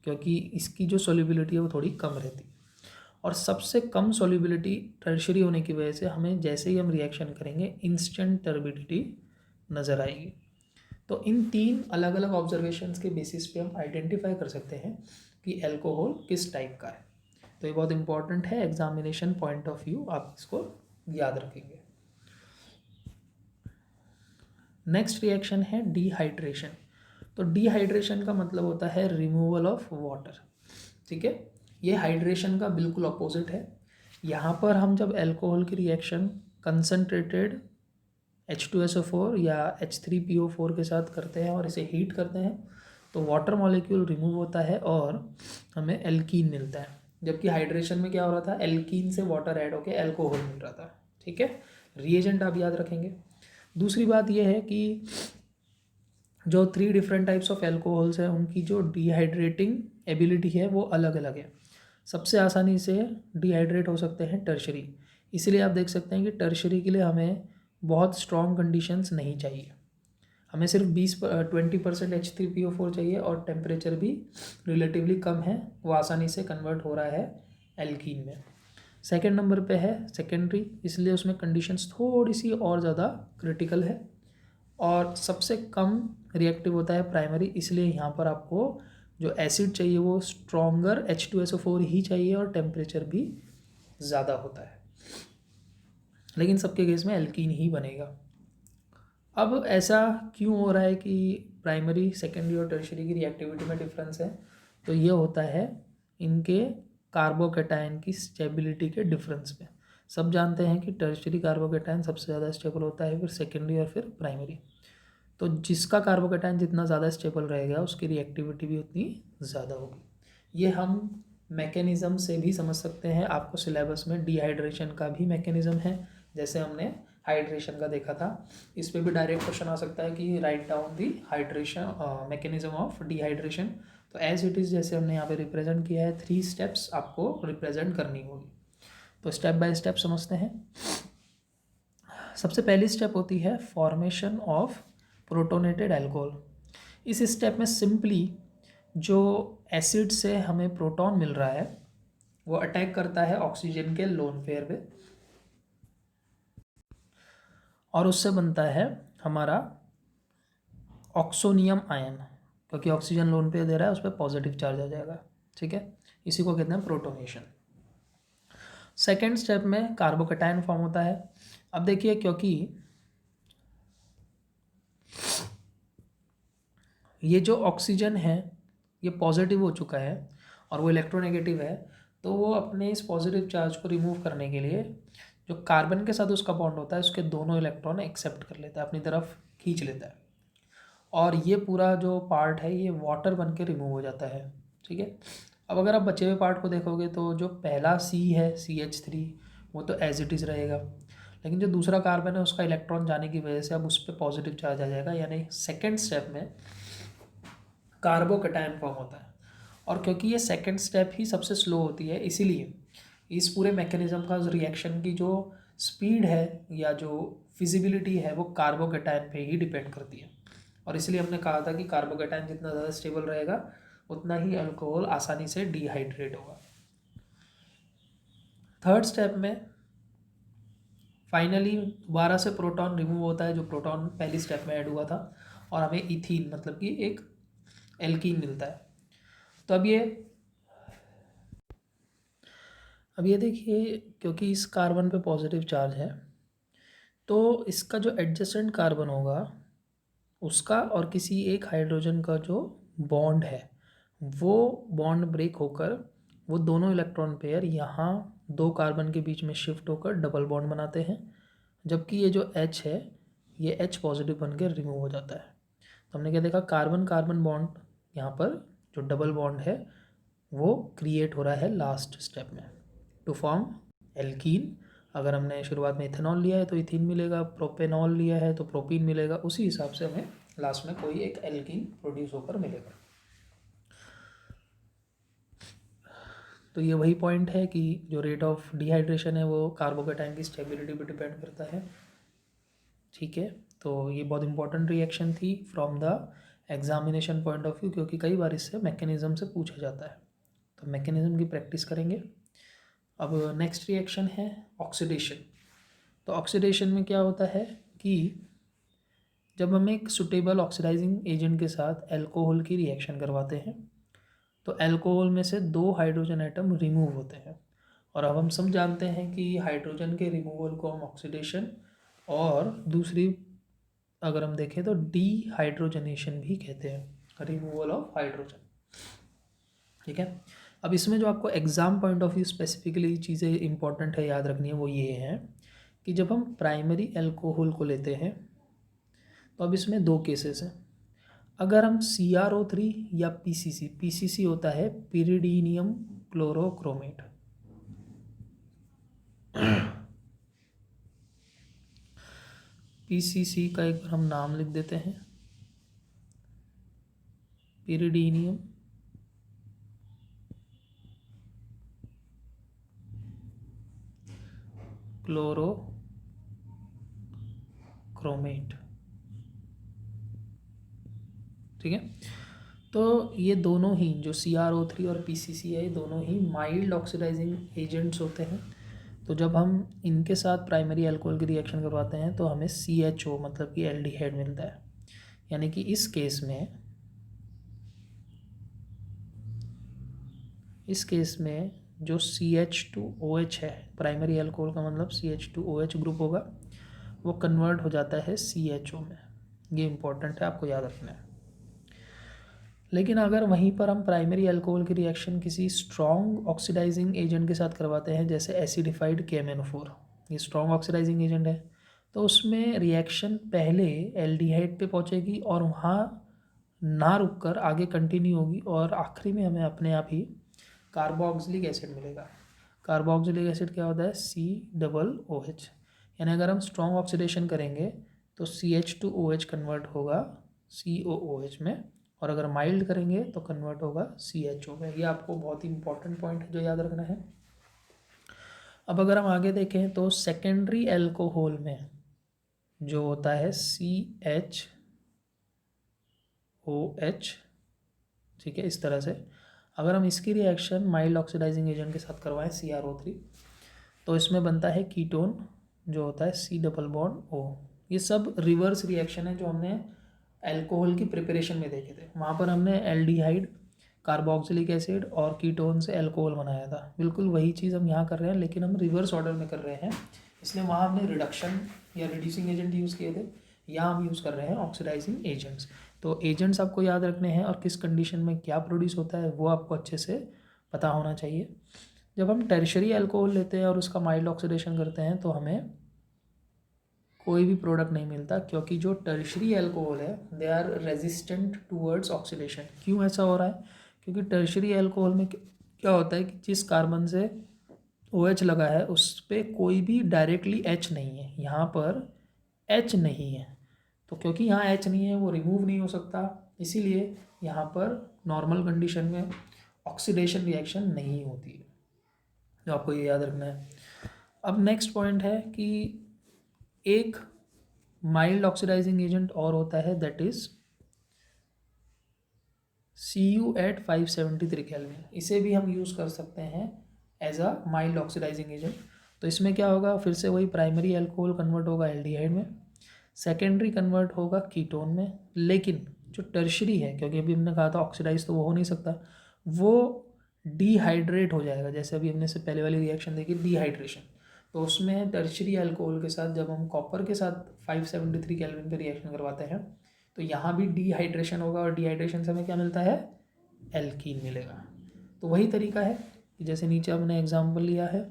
Speaker 1: क्योंकि इसकी जो सॉल्युबिलिटी है वो थोड़ी कम रहती है। और सबसे कम सॉल्युबिलिटी टर्शरी होने की वजह से हमें जैसे ही हम रिएक्शन करेंगे इंस्टेंट टर्बिडिटी नज़र आएगी। तो इन तीन अलग अलग ऑब्जर्वेशंस के बेसिस पे हम आइडेंटिफाई कर सकते हैं कि एल्कोहल किस टाइप का है। तो ये बहुत इंपॉर्टेंट है, एग्जामिनेशन पॉइंट ऑफ व्यू आप इसको याद रखेंगे। नेक्स्ट रिएक्शन है डिहाइड्रेशन। तो डिहाइड्रेशन का मतलब होता है रिमूवल ऑफ वाटर, ठीक है। ये हाइड्रेशन का बिल्कुल अपोजिट है। यहाँ पर हम जब एल्कोहल की रिएक्शन कंसनट्रेटेड H2SO4 या H3PO4 के साथ करते हैं और इसे हीट करते हैं तो वाटर मॉलिक्यूल रिमूव होता है और हमें एल्कीन मिलता है। जबकि हाइड्रेशन में क्या हो रहा था, एल्कीन से वाटर ऐड होकर एल्कोहल मिल रहा था, ठीक है। रिएजेंट आप याद रखेंगे। दूसरी बात यह है कि जो 3 डिफरेंट टाइप्स ऑफ एल्कोहल्स हैं उनकी जो डिहाइड्रेटिंग एबिलिटी है वो अलग अलग है। सबसे आसानी से डिहाइड्रेट हो सकते हैं टर्शरी, इसलिए आप देख सकते हैं कि टर्शरी के लिए हमें बहुत स्ट्रॉन्ग कंडीशंस नहीं चाहिए, हमें सिर्फ 20% H3PO4 चाहिए और टेम्परेचर भी रिलेटिवली कम है, वो आसानी से कन्वर्ट हो रहा है एल्कीन में। सेकेंड नंबर पे है सेकेंडरी, इसलिए उसमें कंडीशंस थोड़ी सी और ज़्यादा क्रिटिकल है, और सबसे कम रिएक्टिव होता है प्राइमरी, इसलिए यहाँ पर आपको जो एसिड चाहिए वो स्ट्रॉन्गर H2SO4 ही चाहिए और टेम्परेचर भी ज़्यादा होता है, लेकिन सबके केस में एल्कीन ही बनेगा। अब ऐसा क्यों हो रहा है कि प्राइमरी सेकेंडरी और टर्शरी की रिएक्टिविटी में डिफरेंस है? तो ये होता है इनके कार्बोकैटायन की स्टेबिलिटी के डिफरेंस पे। सब जानते हैं कि टर्शरी कार्बोकैटायन सबसे ज़्यादा स्टेबल होता है, फिर सेकेंडरी और फिर प्राइमरी। तो जिसका कार्बोकैटायन जितना ज़्यादा स्टेबल रहेगा उसकी रिएक्टिविटी भी उतनी ज़्यादा होगी। ये हम मैकेनिज़्म से भी समझ सकते हैं, आपको सिलेबस में डिहाइड्रेशन का भी मैकेनिज़्म है, जैसे हमने हाइड्रेशन का देखा था। इस पे भी डायरेक्ट क्वेश्चन आ सकता है कि write down the hydration mechanism of dehydration. तो एज इट इज़ जैसे हमने यहाँ पे रिप्रेजेंट किया है, 3 स्टेप्स आपको रिप्रेजेंट करनी होगी। तो स्टेप बाय स्टेप समझते हैं। सबसे पहली स्टेप होती है फॉर्मेशन ऑफ प्रोटोनेटेड अल्कोहल। इस स्टेप में सिंपली जो एसिड से हमें प्रोटॉन मिल रहा है वो अटैक करता है ऑक्सीजन के लोन पेयर पे, और उससे बनता है हमारा ऑक्सोनियम आयन, क्योंकि ऑक्सीजन लोन पे दे रहा है उस पर पॉजिटिव चार्ज आ जाएगा। ठीक है, इसी को कहते हैं प्रोटोनेशन। सेकेंड स्टेप में कार्बोकैटायन फॉर्म होता है। अब देखिए, क्योंकि ये जो ऑक्सीजन है ये पॉजिटिव हो चुका है और वो इलेक्ट्रोनेगेटिव है, तो वो अपने इस पॉजिटिव चार्ज को रिमूव करने के लिए जो कार्बन के साथ उसका बॉन्ड होता है उसके दोनों इलेक्ट्रॉन एक्सेप्ट कर लेता है, अपनी तरफ खींच लेता है, और ये पूरा जो पार्ट है ये वाटर बन के रिमूव हो जाता है। ठीक है, अब अगर आप बचे हुए पार्ट को देखोगे तो जो पहला C है CH3 वो तो एज इट इज़ रहेगा, लेकिन जो दूसरा कार्बन है उसका इलेक्ट्रॉन जाने की वजह से अब उस पर पॉजिटिव चार्ज आ जाएगा, यानी सेकेंड स्टेप में कार्बोकैटायन फॉर्म होता है। और क्योंकि ये सेकेंड स्टेप ही सबसे स्लो होती है, इसीलिए इस पूरे मैकेनिज्म का रिएक्शन की जो स्पीड है या जो फिजिबिलिटी है वो कार्बोकैटायन पे ही डिपेंड करती है, और इसलिए हमने कहा था कि कार्बोकैटायन जितना ज़्यादा स्टेबल रहेगा उतना ही अल्कोहल आसानी से डिहाइड्रेट होगा। थर्ड स्टेप में फाइनली दोबारा से प्रोटॉन रिमूव होता है, जो प्रोटॉन पहली स्टेप में ऐड हुआ था, और हमें इथीन मतलब कि एक एल्कीन मिलता है। तो अब ये देखिए, क्योंकि इस कार्बन पे पॉजिटिव चार्ज है तो इसका जो एडजेसेंट कार्बन होगा उसका और किसी एक हाइड्रोजन का जो बॉन्ड है वो बॉन्ड ब्रेक होकर वो दोनों इलेक्ट्रॉन पेयर यहाँ 2 कार्बन के बीच में शिफ्ट होकर डबल बॉन्ड बनाते हैं, जबकि ये जो H है ये H पॉजिटिव बन के रिमूव हो जाता है। तो हमने क्या देखा, कार्बन कार्बन बॉन्ड यहाँ पर जो डबल बॉन्ड है वो क्रिएट हो रहा है लास्ट स्टेप में टू फॉर्म एल्कीन। अगर हमने शुरुआत में इथेनॉल लिया है तो इथीन मिलेगा, प्रोपेनॉल लिया है तो प्रोपीन मिलेगा, उसी हिसाब से हमें लास्ट में कोई एक एल्कीन प्रोड्यूस होकर मिलेगा। तो ये वही पॉइंट है कि जो रेट ऑफ डिहाइड्रेशन है वो कार्बोकैटायन की स्टेबिलिटी पर डिपेंड करता है। ठीक है, तो ये बहुत इंपॉर्टेंट रिएक्शन थी from the examination point of view, क्योंकि कई बार इससे मैकेनिज्म से पूछा जाता है, तो मैकेनिज्म की प्रैक्टिस करेंगे। अब नेक्स्ट रिएक्शन है ऑक्सीडेशन। तो ऑक्सीडेशन में क्या होता है कि जब हम एक सुटेबल ऑक्सीडाइजिंग एजेंट के साथ अल्कोहल की रिएक्शन करवाते हैं तो अल्कोहल में से 2 हाइड्रोजन एटम रिमूव होते हैं, और अब हम सब जानते हैं कि हाइड्रोजन के रिमूवल को हम ऑक्सीडेशन, और दूसरी अगर हम देखें तो डीहाइड्रोजनेशन भी कहते हैं, रिमूवल ऑफ हाइड्रोजन। ठीक है, अब इसमें जो आपको exam point of view specifically चीज़ें इंपॉर्टेंट है याद रखनी है वो ये है कि जब हम प्राइमरी अल्कोहल को लेते हैं तो अब इसमें 2 केसेस हैं। अगर हम CrO3 या PCC होता है पिरिडीनियम क्लोरोक्रोमेट, PCC का एक बार हम नाम लिख देते हैं, पिरिडीनियम, क्लोरोक्रोमेट। ठीक है, तो ये दोनों ही जो CrO3 और PCC है, ये दोनों ही माइल्ड ऑक्सीडाइजिंग एजेंट्स होते हैं। तो जब हम इनके साथ प्राइमरी अल्कोहल की रिएक्शन करवाते हैं तो हमें CHO मतलब कि एल्डिहाइड मिलता है। यानी कि इस केस में जो CH2OH है, प्राइमरी अल्कोहल का मतलब CH2OH ग्रुप होगा, वो कन्वर्ट हो जाता है CHO में। ये इंपॉर्टेंट है, आपको याद रखना है। लेकिन अगर वहीं पर हम प्राइमरी अल्कोहल की रिएक्शन किसी स्ट्रॉन्ग ऑक्सीडाइजिंग एजेंट के साथ करवाते हैं, जैसे एसिडिफाइड KMNO4, ये स्ट्रॉन्ग ऑक्सीडाइजिंग एजेंट है, तो उसमें रिएक्शन पहले एल्डिहाइड पे पहुंचेगी और वहाँ ना रुककर आगे कंटिन्यू होगी और आखिरी में हमें अपने आप ही कार्बोक्सिलिक एसिड मिलेगा। कार्बोक्सिलिक एसिड क्या होता है? COOH। यानी अगर हम स्ट्रॉन्ग ऑक्सीडेशन करेंगे तो CH2OH कन्वर्ट होगा COOH में, और अगर माइल्ड करेंगे तो कन्वर्ट होगा CHO में। ये आपको बहुत ही इंपॉर्टेंट पॉइंट है जो याद रखना है। अब अगर हम आगे देखें तो सेकेंडरी एल्कोहल में जो होता है CHOH, ठीक है, इस तरह से अगर हम इसकी रिएक्शन माइल्ड ऑक्सीडाइजिंग एजेंट के साथ करवाएं CrO3, तो इसमें बनता है कीटोन जो होता है C+O। ये सब रिवर्स रिएक्शन है जो हमने अल्कोहल की प्रिपरेशन में देखे थे। वहाँ पर हमने एल्डिहाइड, कार्बोक्सिलिक एसिड और कीटोन से अल्कोहल बनाया था। बिल्कुल वही चीज़ हम यहाँ कर रहे हैं, लेकिन हम रिवर्स ऑर्डर में कर रहे हैं। इसलिए वहाँ हमने रिडक्शन या रिड्यूसिंग एजेंट यूज़ किए थे, यहाँ हम यूज़ कर रहे हैं ऑक्सीडाइजिंग एजेंट्स। तो एजेंट्स आपको याद रखने हैं और किस कंडीशन में क्या प्रोड्यूस होता है वो आपको अच्छे से पता होना चाहिए। जब हम टर्शरी अल्कोहल लेते हैं और उसका माइल्ड ऑक्सीडेशन करते हैं तो हमें कोई भी प्रोडक्ट नहीं मिलता, क्योंकि जो टर्शरी अल्कोहल है they are resistant towards oxidation. क्यों ऐसा हो रहा है? क्योंकि टर्शरी अल्कोहल में क्या होता है कि जिस कार्बन से OH लगा है उस पर कोई भी डायरेक्टली H नहीं है, यहाँ पर H नहीं है। तो क्योंकि यहाँ H नहीं है वो रिमूव नहीं हो सकता, इसीलिए यहाँ पर नॉर्मल कंडीशन में ऑक्सीडेशन रिएक्शन नहीं होती है। तो आपको ये याद रखना है। अब नेक्स्ट पॉइंट है कि एक माइल्ड ऑक्सीडाइजिंग एजेंट और होता है, that is Cu at 573 kelvin. इसे भी हम यूज़ कर सकते हैं as a mild oxidising agent. तो इसमें क्या होगा? फिर से वही प्राइमरी अल्कोहल कन्वर्ट होगा एल्डिहाइड में, सेकेंडरी कन्वर्ट होगा कीटोन में, लेकिन जो टर्शरी है, क्योंकि अभी हमने कहा था ऑक्सीडाइज तो वो हो नहीं सकता, वो डिहाइड्रेट हो जाएगा। जैसे अभी हमने से पहले वाली रिएक्शन देखी डिहाइड्रेशन, तो उसमें टर्शरी अल्कोहल के साथ जब हम कॉपर के साथ 573 केल्विन पे रिएक्शन करवाते हैं तो यहाँ भी डिहाइड्रेशन होगा, और डिहाइड्रेशन से हमें क्या मिलता है? एल्कीन मिलेगा। तो वही तरीका है कि जैसे नीचे हमने एग्जाम्पल लिया है,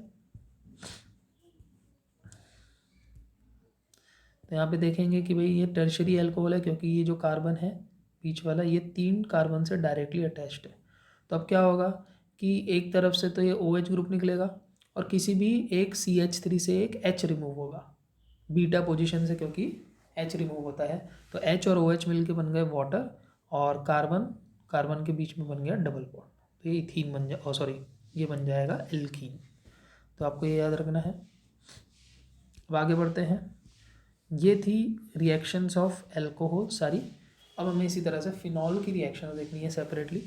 Speaker 1: तो यहाँ पे देखेंगे कि भाई ये टर्शरी अल्कोहल है, क्योंकि ये जो कार्बन है बीच वाला ये 3 कार्बन से डायरेक्टली अटैच्ड है। तो अब क्या होगा कि एक तरफ से तो ये OH ग्रुप निकलेगा और किसी भी एक CH3 से एक H रिमूव होगा बीटा पोजीशन से, क्योंकि H रिमूव होता है। तो H और OH मिलके बन गए वाटर, और कार्बन के बीच में बन गया डबल बॉन्ड, तो ये इथीन बन जाए, ये बन जाएगा एल्कीन। तो आपको ये याद रखना है। अब आगे बढ़ते हैं। ये थी रिएक्शंस ऑफ अल्कोहल सारी। अब हमें इसी तरह से फिनॉल की रिएक्शन देखनी है सेपरेटली।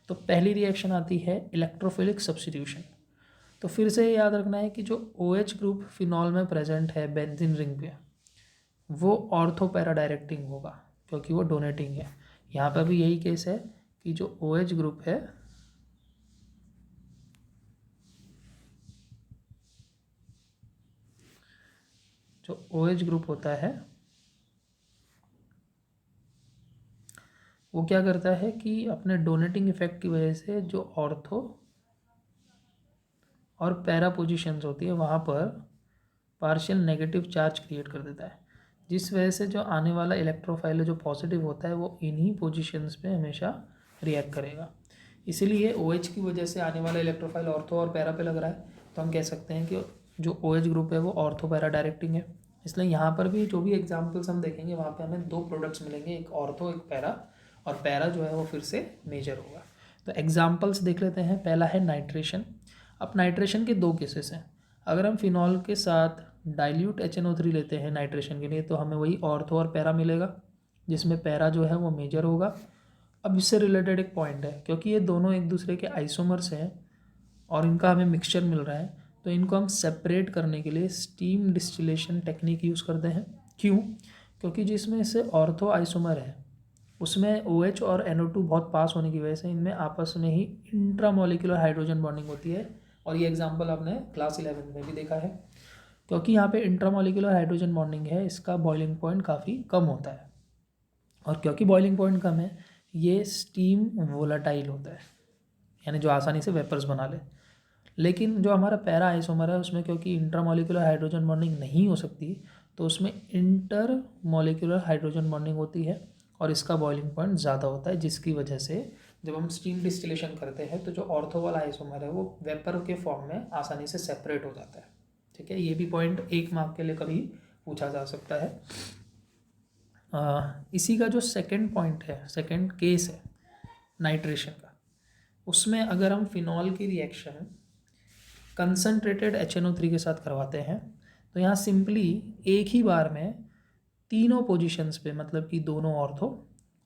Speaker 1: तो पहली रिएक्शन आती है इलेक्ट्रोफिलिक सब्स्टिट्यूशन। तो फिर से याद रखना है कि जो OH ग्रुप फिनॉल में प्रेजेंट है बेंजीन रिंग पे, वो ऑर्थो पैरा डायरेक्टिंग होगा, क्योंकि वो डोनेटिंग है। यहाँ पर भी यही केस है कि जो OH ग्रुप है जो OH ग्रुप होता है वो क्या करता है कि अपने डोनेटिंग इफेक्ट की वजह से जो ऑर्थो और पैरा पोजीशंस होती है वहाँ पर पार्शियल नेगेटिव चार्ज क्रिएट कर देता है, जिस वजह से जो आने वाला इलेक्ट्रोफाइल जो पॉजिटिव होता है वो इन्हीं पोजीशंस पे हमेशा रिएक्ट करेगा। इसीलिए OH की वजह से आने वाला इलेक्ट्रोफाइल ऑर्थो और पैरा पे लग रहा है, तो हम कह सकते हैं कि जो OH ग्रुप है वो ऑर्थो पैरा डायरेक्टिंग है। इसलिए यहाँ पर भी जो भी एग्जाम्पल्स हम देखेंगे वहाँ पे हमें 2 प्रोडक्ट्स मिलेंगे, एक ऑर्थो एक पैरा, और पैरा जो है वो फिर से मेजर होगा। तो एग्जाम्पल्स देख लेते हैं। पहला है नाइट्रेशन। अब नाइट्रेशन के दो केसेस हैं। अगर हम फिनॉल के साथ डाइल्यूट HNO3 लेते हैं नाइट्रेशन के लिए तो हमें वही ऑर्थो और पैरा मिलेगा, जिसमें पैरा जो है वो मेजर होगा। अब इससे रिलेटेड एक पॉइंट है, क्योंकि ये दोनों एक दूसरे के आइसोमर्स हैं और इनका हमें मिक्सचर मिल रहा है, तो इनको हम सेपरेट करने के लिए स्टीम डिस्टिलेशन टेक्निक यूज़ करते हैं। क्यों? क्योंकि जिसमें से ऑर्थो आइसोमर है उसमें OH और NO2 बहुत पास होने की वजह से इनमें आपस में ही इंट्रामोलिकुलर हाइड्रोजन बॉन्डिंग होती है। और ये एग्जांपल आपने क्लास 11 में भी देखा है। क्योंकि यहाँ पे इंट्रामोलिकुलर हाइड्रोजन बॉन्डिंग है, इसका बॉइलिंग पॉइंट काफ़ी कम होता है, और क्योंकि बॉइलिंग पॉइंट कम है ये स्टीम वोलाटाइल होता है, यानी जो आसानी से वेपर्स बना ले। लेकिन जो हमारा पैरा आइसोमर है उसमें क्योंकि इंट्रामोलिकुलर हाइड्रोजन बॉन्डिंग नहीं हो सकती, तो उसमें इंटर मॉलिक्यूलर हाइड्रोजन बॉन्डिंग होती है और इसका बॉइलिंग पॉइंट ज़्यादा होता है, जिसकी वजह से जब हम स्टीम डिस्टिलेशन करते हैं तो जो ऑर्थो वाला आइसोमर है वो वेपर के फॉर्म में आसानी से सेपरेट हो जाता है। ठीक है, ये भी पॉइंट 1 मार्क के लिए कभी पूछा जा सकता है। इसी का जो सेकंड पॉइंट है, सेकंड केस है नाइट्रेशन का, उसमें अगर हम फिनॉल की रिएक्शन कंसनट्रेटेड HNO3 के साथ करवाते हैं तो यहाँ सिंपली एक ही बार में तीनों पोजीशंस पे, मतलब कि दोनों ऑर्थो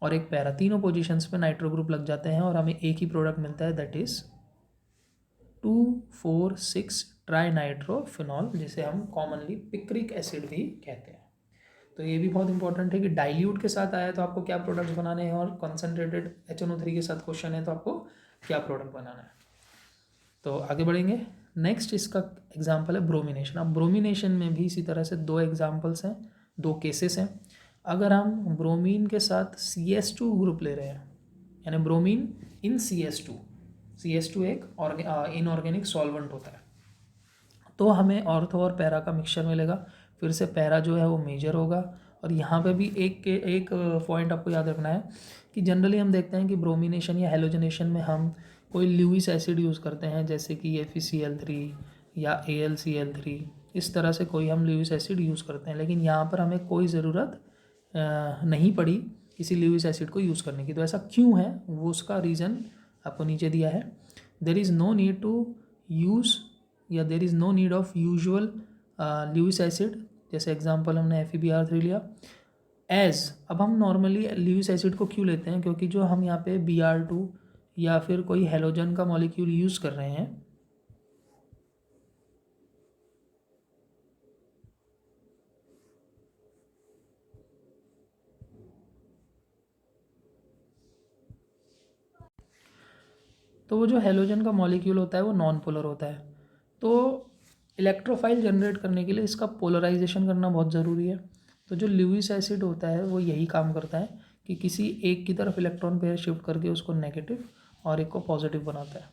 Speaker 1: और एक पैरा, तीनों पोजीशंस पे नाइट्रो ग्रुप लग जाते हैं और हमें एक ही प्रोडक्ट मिलता है, दैट इज़ 2,4,6 ट्राई नाइट्रोफिनॉल, जिसे हम कॉमनली पिक्रिक एसिड भी कहते हैं। तो ये भी बहुत इंपॉर्टेंट है कि डाइल्यूट के साथ आया तो आपको क्या प्रोडक्ट्स बनाने हैं, और कंसनट्रेटेड HNO3 के साथ क्वेश्चन है तो आपको क्या प्रोडक्ट बनाना है। तो आगे बढ़ेंगे। नेक्स्ट इसका एग्जाम्पल है ब्रोमिनेशन। अब ब्रोमिनेशन में भी इसी तरह से दो एग्जाम्पल्स हैं, दो केसेस हैं। अगर हम ब्रोमीन के साथ CS2 ग्रुप ले रहे हैं, यानी ब्रोमीन इन CS2 एक इनऑर्गेनिक सॉल्वेंट होता है, तो हमें ऑर्थो और पैरा का मिक्सचर मिलेगा। फिर से पैरा जो है वो मेजर होगा। और यहाँ पे भी एक पॉइंट आपको याद रखना है कि जनरली हम देखते हैं कि ब्रोमिनेशन या हेलोजनेशन में हम कोई ल्यूइस एसिड यूज़ करते हैं, जैसे कि FeCl3 या AlCl3, इस तरह से कोई हम ल्यूइस एसिड यूज़ करते हैं। लेकिन यहाँ पर हमें कोई ज़रूरत नहीं पड़ी किसी ल्यूइस एसिड को यूज़ करने की। तो ऐसा क्यों है, वो उसका रीज़न आपको नीचे दिया है। There is no need to use या there is no need of usual Lewis acid, जैसे एग्जांपल हमने FeBr3 लिया एज। अब हम नॉर्मली ल्यूइस एसिड को क्यों लेते हैं, क्योंकि जो हम यहाँ पे Br2 या फिर कोई हेलोजन का मॉलिक्यूल यूज़ कर रहे हैं, तो वो जो हेलोजन का मॉलिक्यूल होता है वो नॉन पोलर होता है। तो इलेक्ट्रोफाइल जनरेट करने के लिए इसका पोलराइजेशन करना बहुत ज़रूरी है। तो जो ल्यूइस एसिड होता है वो यही काम करता है कि किसी एक की तरफ इलेक्ट्रॉन पेयर शिफ्ट करके उसको नेगेटिव और एक को पॉजिटिव बनाता है।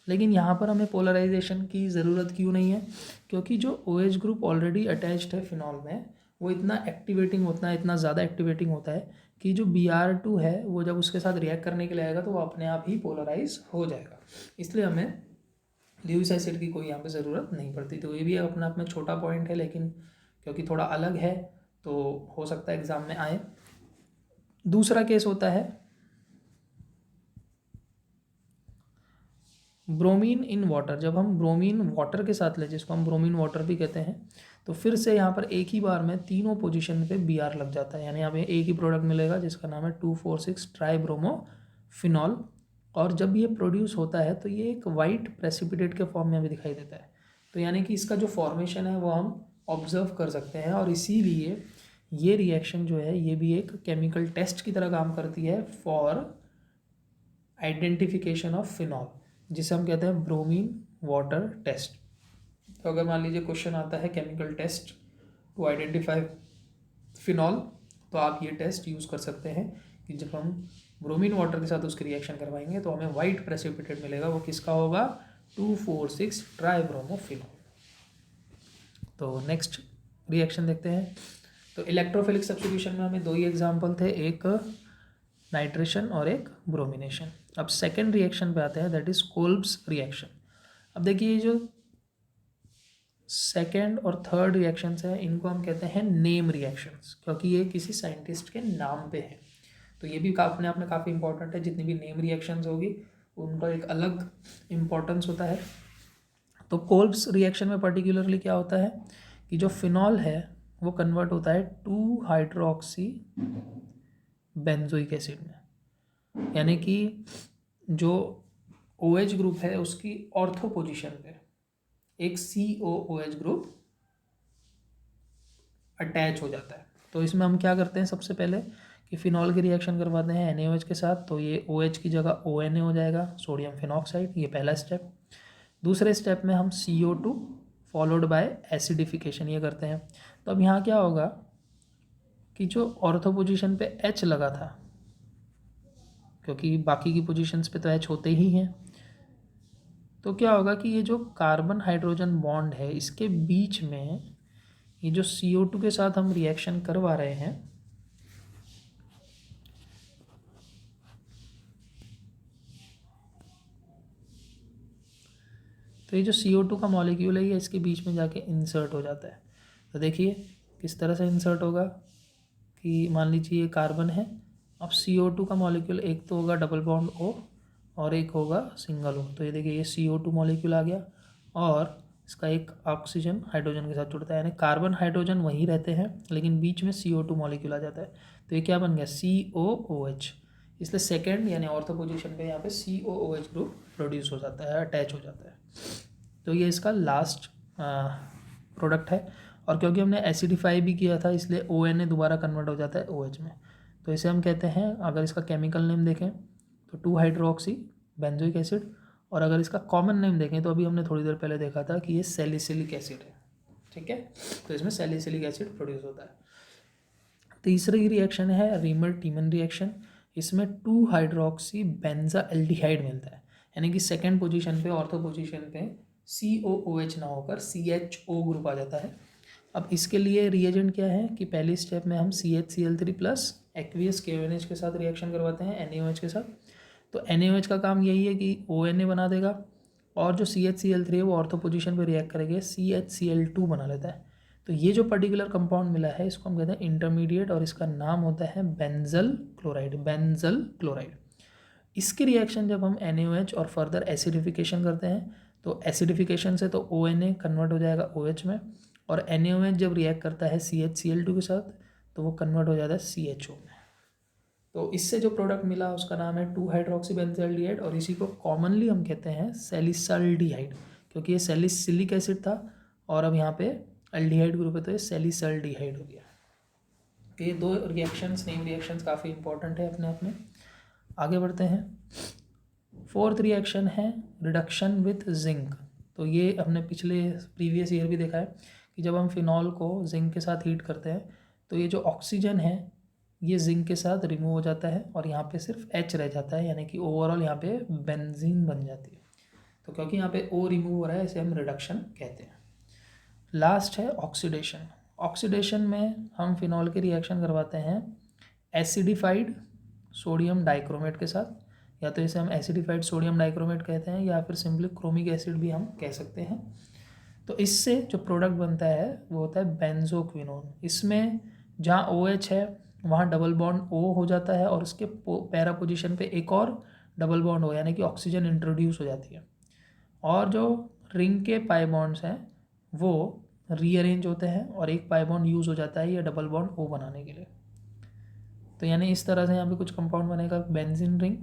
Speaker 1: लेकिन यहाँ पर हमें पोलराइजेशन की ज़रूरत क्यों नहीं है, क्योंकि जो OH ग्रुप ऑलरेडी अटैच्ड है फिनॉल में वो इतना ज़्यादा एक्टिवेटिंग होता है कि जो Br2 है वो जब उसके साथ रिएक्ट करने के लिए आएगा तो वो अपने आप ही पोलराइज हो जाएगा। इसलिए हमें ल्यूइस एसिड की कोई यहाँ पे ज़रूरत नहीं पड़ती। तो ये भी अपना अपना छोटा पॉइंट है, लेकिन क्योंकि थोड़ा अलग है तो हो सकता है एग्ज़ाम में आए। दूसरा केस होता है ब्रोमीन इन वाटर। जब हम ब्रोमीन वाटर के साथ ले, जिसको हम ब्रोमीन वाटर भी कहते हैं, तो फिर से यहाँ पर एक ही बार में तीनों पोजीशन पे Br लग जाता है, यानी हमें एक ही प्रोडक्ट मिलेगा जिसका नाम है 2,4,6 ट्राईब्रोमोफिनॉल। और जब ये प्रोड्यूस होता है तो ये एक वाइट प्रेसिपिटेट के फॉर्म में हमें दिखाई देता है। तो यानी कि इसका जो फॉर्मेशन है वो हम ऑब्जर्व कर सकते हैं, और इसीलिए ये रिएक्शन जो है ये भी एक केमिकल टेस्ट की तरह काम करती है फॉर आइडेंटिफिकेशन ऑफ फिनॉल, जिसे हम कहते हैं ब्रोमीन वाटर टेस्ट। तो अगर मान लीजिए क्वेश्चन आता है chemical test to identify phenol, तो आप ये टेस्ट यूज़ कर सकते हैं कि जब हम ब्रोमीन वाटर के साथ उसकी रिएक्शन करवाएंगे तो हमें वाइट प्रेसिपिटेट मिलेगा। वो किसका होगा? 2,4,6 ट्राईब्रोमोफिनॉल। तो नेक्स्ट रिएक्शन देखते हैं। तो इलेक्ट्रोफिलिक सब्स्टिट्यूशन में हमें दो ही एग्जाम्पल थे, एक नाइट्रेशन और एक ब्रोमिनेशन। अब सेकेंड रिएक्शन पे आते हैं, दैट इज कोल्ब्स रिएक्शन। अब देखिए जो सेकेंड और थर्ड रिएक्शंस हैं इनको हम कहते हैं नेम रिएक्शंस, क्योंकि ये किसी साइंटिस्ट के नाम पे है। तो ये भी अपने आप में काफ़ी इंपॉर्टेंट है। जितनी भी नेम रिएक्शंस होगी उनका एक अलग इम्पोर्टेंस होता है। तो कोल्ब्स रिएक्शन में पर्टिकुलरली क्या होता है कि जो फिनॉल है वो कन्वर्ट होता है 2 हाइड्रोक्सी बेंजोइक एसिड में, यानी कि जो OH ग्रुप है उसकी ऑर्थो पोजीशन पे एक COOH ग्रुप अटैच हो जाता है। तो इसमें हम क्या करते हैं, सबसे पहले कि फिनॉल की रिएक्शन करवाते हैं NaOH के साथ, तो ये OH की जगह ONA हो जाएगा, सोडियम फिनॉक्साइड। ये पहला स्टेप। दूसरे स्टेप में हम CO2 फॉलोड बाय एसिडिफिकेशन ये करते हैं। तो अब यहाँ क्या होगा कि जो ऑर्थो पोजीशन पे H लगा था, क्योंकि बाकी की पोजीशंस पे तो H होते ही हैं, तो क्या होगा कि ये जो कार्बन हाइड्रोजन बॉन्ड है इसके बीच में ये जो CO2 के साथ हम रिएक्शन करवा रहे हैं, तो ये जो CO2 का मॉलिक्यूल है ये इसके बीच में जाके इंसर्ट हो जाता है। तो देखिए किस तरह से इंसर्ट होगा कि मान लीजिए ये कार्बन है, अब CO2 का मॉलिक्यूल एक तो होगा डबल बॉन्ड O और एक होगा सिंगल O। तो ये देखिए ये CO2 मॉलिक्यूल आ गया और इसका एक ऑक्सीजन हाइड्रोजन के साथ जुड़ता है, यानी कार्बन हाइड्रोजन वहीं रहते हैं लेकिन बीच में CO2 मॉलिक्यूल आ जाता है। तो ये क्या बन गया COOH। इसलिए सेकेंड यानी ऑर्थो पोजीशन पे यहाँ पे COOH ग्रुप प्रोड्यूस हो जाता है, अटैच हो जाता है। तो ये इसका लास्ट प्रोडक्ट है। और क्योंकि हमने एसिडिफाई भी किया था इसलिए ONA दोबारा कन्वर्ट हो जाता है OH में। तो इसे हम कहते हैं, अगर इसका केमिकल नेम देखें तो 2 हाइड्रोक्सी बेंजोइक एसिड, और अगर इसका कॉमन नेम देखें तो अभी हमने थोड़ी देर पहले देखा था कि ये सैलिसिलिक एसिड है। ठीक है, तो इसमें सैलिसिलिक एसिड प्रोड्यूस होता है। तीसरी रिएक्शन है रीमर टीमन रिएक्शन। इसमें 2 हाइड्रोक्सी बेंजा एल्डिहाइड मिलता है, यानी कि सेकेंड पोजीशन पे ऑर्थो पोजीशन पे COOH ना होकर CHO ग्रुप आ जाता है। अब इसके लिए रिएजेंट क्या है कि पहली स्टेप में हम CHCl3 प्लस एक्वियस KONH के साथ रिएक्शन करवाते हैं NaOH के साथ। तो NaOH का काम यही है कि ONA बना देगा, और जो CHCl3 है वो ऑर्थो पोजीशन पे रिएक्ट करेंगे CHCl2 बना लेता है। तो ये जो पर्टिकुलर कंपाउंड मिला है इसको हम कहते हैं इंटरमीडिएट, और इसका नाम होता है बेंजल क्लोराइड। Benzyl chloride. इसकी रिएक्शन जब हम NaOH और फर्दर एसिडिफिकेशन करते हैं तो एसिडिफिकेशन से तो ONA कन्वर्ट हो जाएगा OH में, और NaOH जब रिएक्ट करता है CHCl2 के साथ तो वो कन्वर्ट हो जाता है CHO में। तो इससे जो प्रोडक्ट मिला उसका नाम है 2 हाइड्रोक्सीबेंजल्डिहाइड, और इसी को कॉमनली हम कहते हैं सैलिसल्डिहाइड, क्योंकि ये सैलिसिलिक एसिड था और अब यहाँ पे अल्डिहाइड ग्रुप है तो ये सैलिसल्डिहाइड हो गया। तो ये दो रिएक्शंस, नेम रिएक्शंस काफ़ी इंपॉर्टेंट है अपने आप में। आगे बढ़ते हैं। फोर्थ रिएक्शन है रिडक्शन विथ जिंक। तो ये हमने प्रीवियस ईयर भी देखा है कि जब हम फिनॉल को जिंक के साथ हीट करते हैं तो ये जो ऑक्सीजन है ये जिंक के साथ रिमूव हो जाता है और यहाँ पे सिर्फ H रह जाता है, यानी कि ओवरऑल यहाँ पे बेंजीन बन जाती है। तो क्योंकि यहाँ पे O रिमूव हो रहा है इसे हम रिडक्शन कहते हैं। लास्ट है ऑक्सीडेशन। ऑक्सीडेशन में हम फिनॉल की रिएक्शन करवाते हैं एसिडिफाइड सोडियम डाइक्रोमेट के साथ, या तो इसे हम एसिडिफाइड सोडियम डाइक्रोमेट कहते हैं या फिर सिंपली क्रोमिक एसिड भी हम कह सकते हैं। तो इससे जो प्रोडक्ट बनता है वो होता है बेंजोक्विनोन। इसमें जहाँ OH है वहाँ डबल बॉन्ड O हो जाता है और उसके पैरा पोजीशन पे एक और डबल बॉन्ड O, यानी कि ऑक्सीजन इंट्रोड्यूस हो जाती है, और जो रिंग के पाई बॉन्ड्स हैं वो रीअरेंज होते हैं और एक पाई बॉन्ड यूज़ हो जाता है ये डबल बॉन्ड O बनाने के लिए। तो यानी इस तरह से यहाँ पे कुछ कंपाउंड बनेगा बेंजीन रिंग,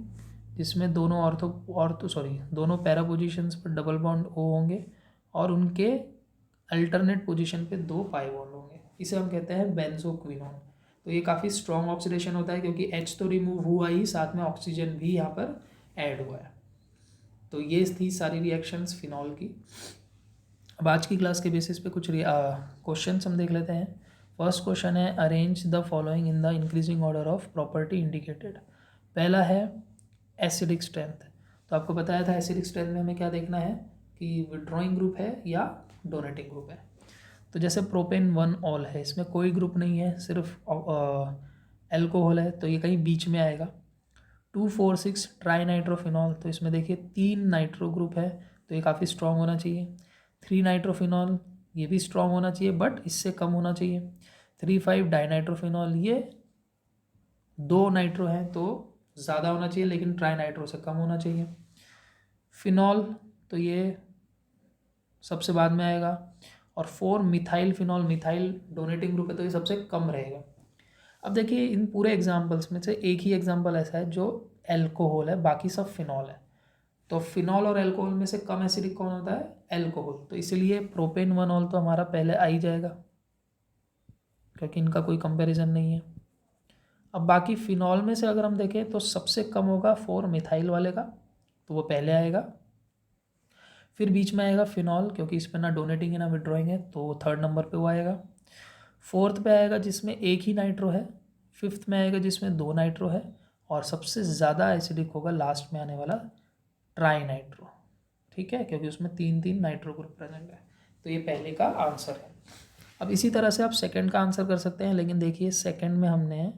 Speaker 1: जिसमें दोनों पैरा पोजीशंस पर डबल बॉन्ड O होंगे और उनके अल्टरनेट पोजीशन पे 2 पाई बॉन्ड होंगे। इसे हम कहते हैं बेंजोक्विनोन। तो ये काफ़ी स्ट्रॉन्ग ऑक्सीडेशन होता है क्योंकि H तो रिमूव हुआ ही, साथ में ऑक्सीजन भी यहाँ पर ऐड हुआ है। तो ये थी सारी रिएक्शंस फिनॉल की। अब आज की क्लास के बेसिस पे कुछ क्वेश्चन हम देख लेते हैं। फर्स्ट क्वेश्चन है arrange the following in the increasing order of property indicated. पहला है एसिडिक स्ट्रेंथ। तो आपको बताया था एसिडिक स्ट्रेंथ में हमें क्या देखना है कि विड्रॉइंग ग्रुप है या डोनेटिंग ग्रुप है। तो जैसे प्रोपेन 1 ऑल है, इसमें कोई ग्रुप नहीं है, सिर्फ एल्कोहल है, तो ये कहीं बीच में आएगा। 2,4,6 ट्राई नाइट्रोफिनॉल, तो इसमें देखिए 3 नाइट्रो ग्रुप है तो ये काफ़ी स्ट्रॉन्ग होना चाहिए। 3 नाइट्रोफिनॉल ये भी स्ट्रॉन्ग होना चाहिए बट इससे कम होना चाहिए। 3,5 डाइनाइट्रोफिनॉल ये 2 नाइट्रो हैं तो ज़्यादा होना चाहिए, लेकिन ट्राई नाइट्रो से कम होना चाहिए। फिनॉल तो ये सबसे बाद में आएगा। और 4 methyl phenol, methyl donating group है तो ये सबसे कम रहेगा। अब देखिए इन पूरे एग्जाम्पल्स में से एक ही एग्जाम्पल ऐसा है जो एल्कोहल है, बाकी सब फिनॉल है। तो फिनॉल और एल्कोहल में से कम एसिडिक कौन होता है? एल्कोहल। तो इसलिए प्रोपेन वनॉल तो हमारा पहले आ ही जाएगा, क्योंकि इनका कोई कंपैरिजन नहीं है। अब बाकी फिनॉल में से अगर हम देखें तो सबसे कम होगा 4 मिथाइल वाले का, तो वो पहले आएगा। फिर बीच में आएगा फिनॉल, क्योंकि इस पर ना डोनेटिंग है ना विड्रॉइंग है, तो 3rd नंबर पे वो आएगा। 4th पे आएगा जिसमें एक ही नाइट्रो है। 5th में आएगा जिसमें 2 नाइट्रो है। और सबसे ज़्यादा एसिडिक होगा लास्ट में आने वाला ट्राई नाइट्रो, ठीक है, क्योंकि उसमें 3 नाइट्रो ग्रुप प्रेजेंट है। तो ये पहले का आंसर है। अब इसी तरह से आप सेकंड का आंसर कर सकते हैं, लेकिन देखिए सेकंड में हमने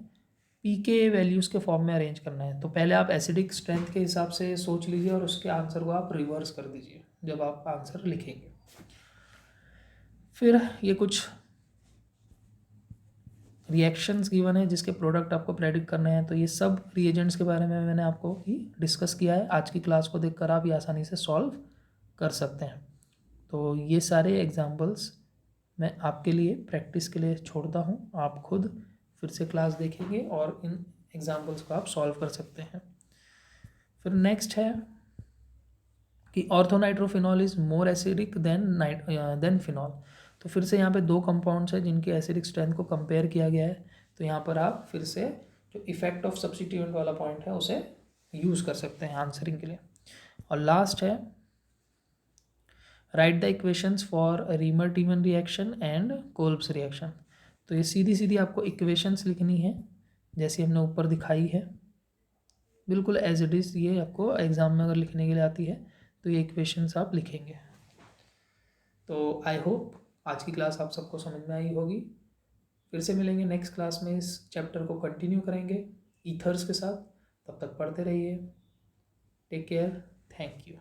Speaker 1: पीके वैल्यूज़ के फॉर्म में अरेंज करना है। तो पहले आप एसिडिक स्ट्रेंथ के हिसाब से सोच लीजिए और उसके आंसर को आप रिवर्स कर दीजिए जब आप आंसर लिखेंगे। फिर ये कुछ रिएक्शंस गिवन है जिसके प्रोडक्ट आपको प्रेडिक्ट करने हैं। तो ये सब रिएजेंट्स के बारे में मैंने आपको ही डिस्कस किया है। आज की क्लास को देखकर आप ये आसानी से सॉल्व कर सकते हैं। तो ये सारे एग्जाम्पल्स मैं आपके लिए प्रैक्टिस के लिए छोड़ता हूँ। आप खुद फिर से क्लास देखेंगे और इन एग्जाम्पल्स को आप सॉल्व कर सकते हैं। फिर नेक्स्ट है कि orthonitrophenol is more acidic then phenol. तो फिर से यहाँ पे 2 कंपाउंड्स हैं जिनकी एसिडिक स्ट्रेंथ को कंपेयर किया गया है। तो यहाँ पर आप फिर से जो इफेक्ट ऑफ सब्स्टिट्यूएंट वाला पॉइंट है उसे यूज़ कर सकते हैं आंसरिंग के लिए। और लास्ट है right the equations for reamer टीमन reaction and Kolbe's reaction. तो ये सीधी सीधी आपको इक्वेशंस लिखनी है जैसी हमने ऊपर दिखाई है, बिल्कुल एज इट इज़। ये आपको एग्ज़ाम में अगर लिखने के लिए आती है तो ये इक्वेशंस आप लिखेंगे। तो आई होप आज की क्लास आप सबको समझ में आई होगी। फिर से मिलेंगे नेक्स्ट क्लास में, इस चैप्टर को कंटिन्यू करेंगे ईथर्स के साथ। तब तक पढ़ते रहिए। Take care, thank you.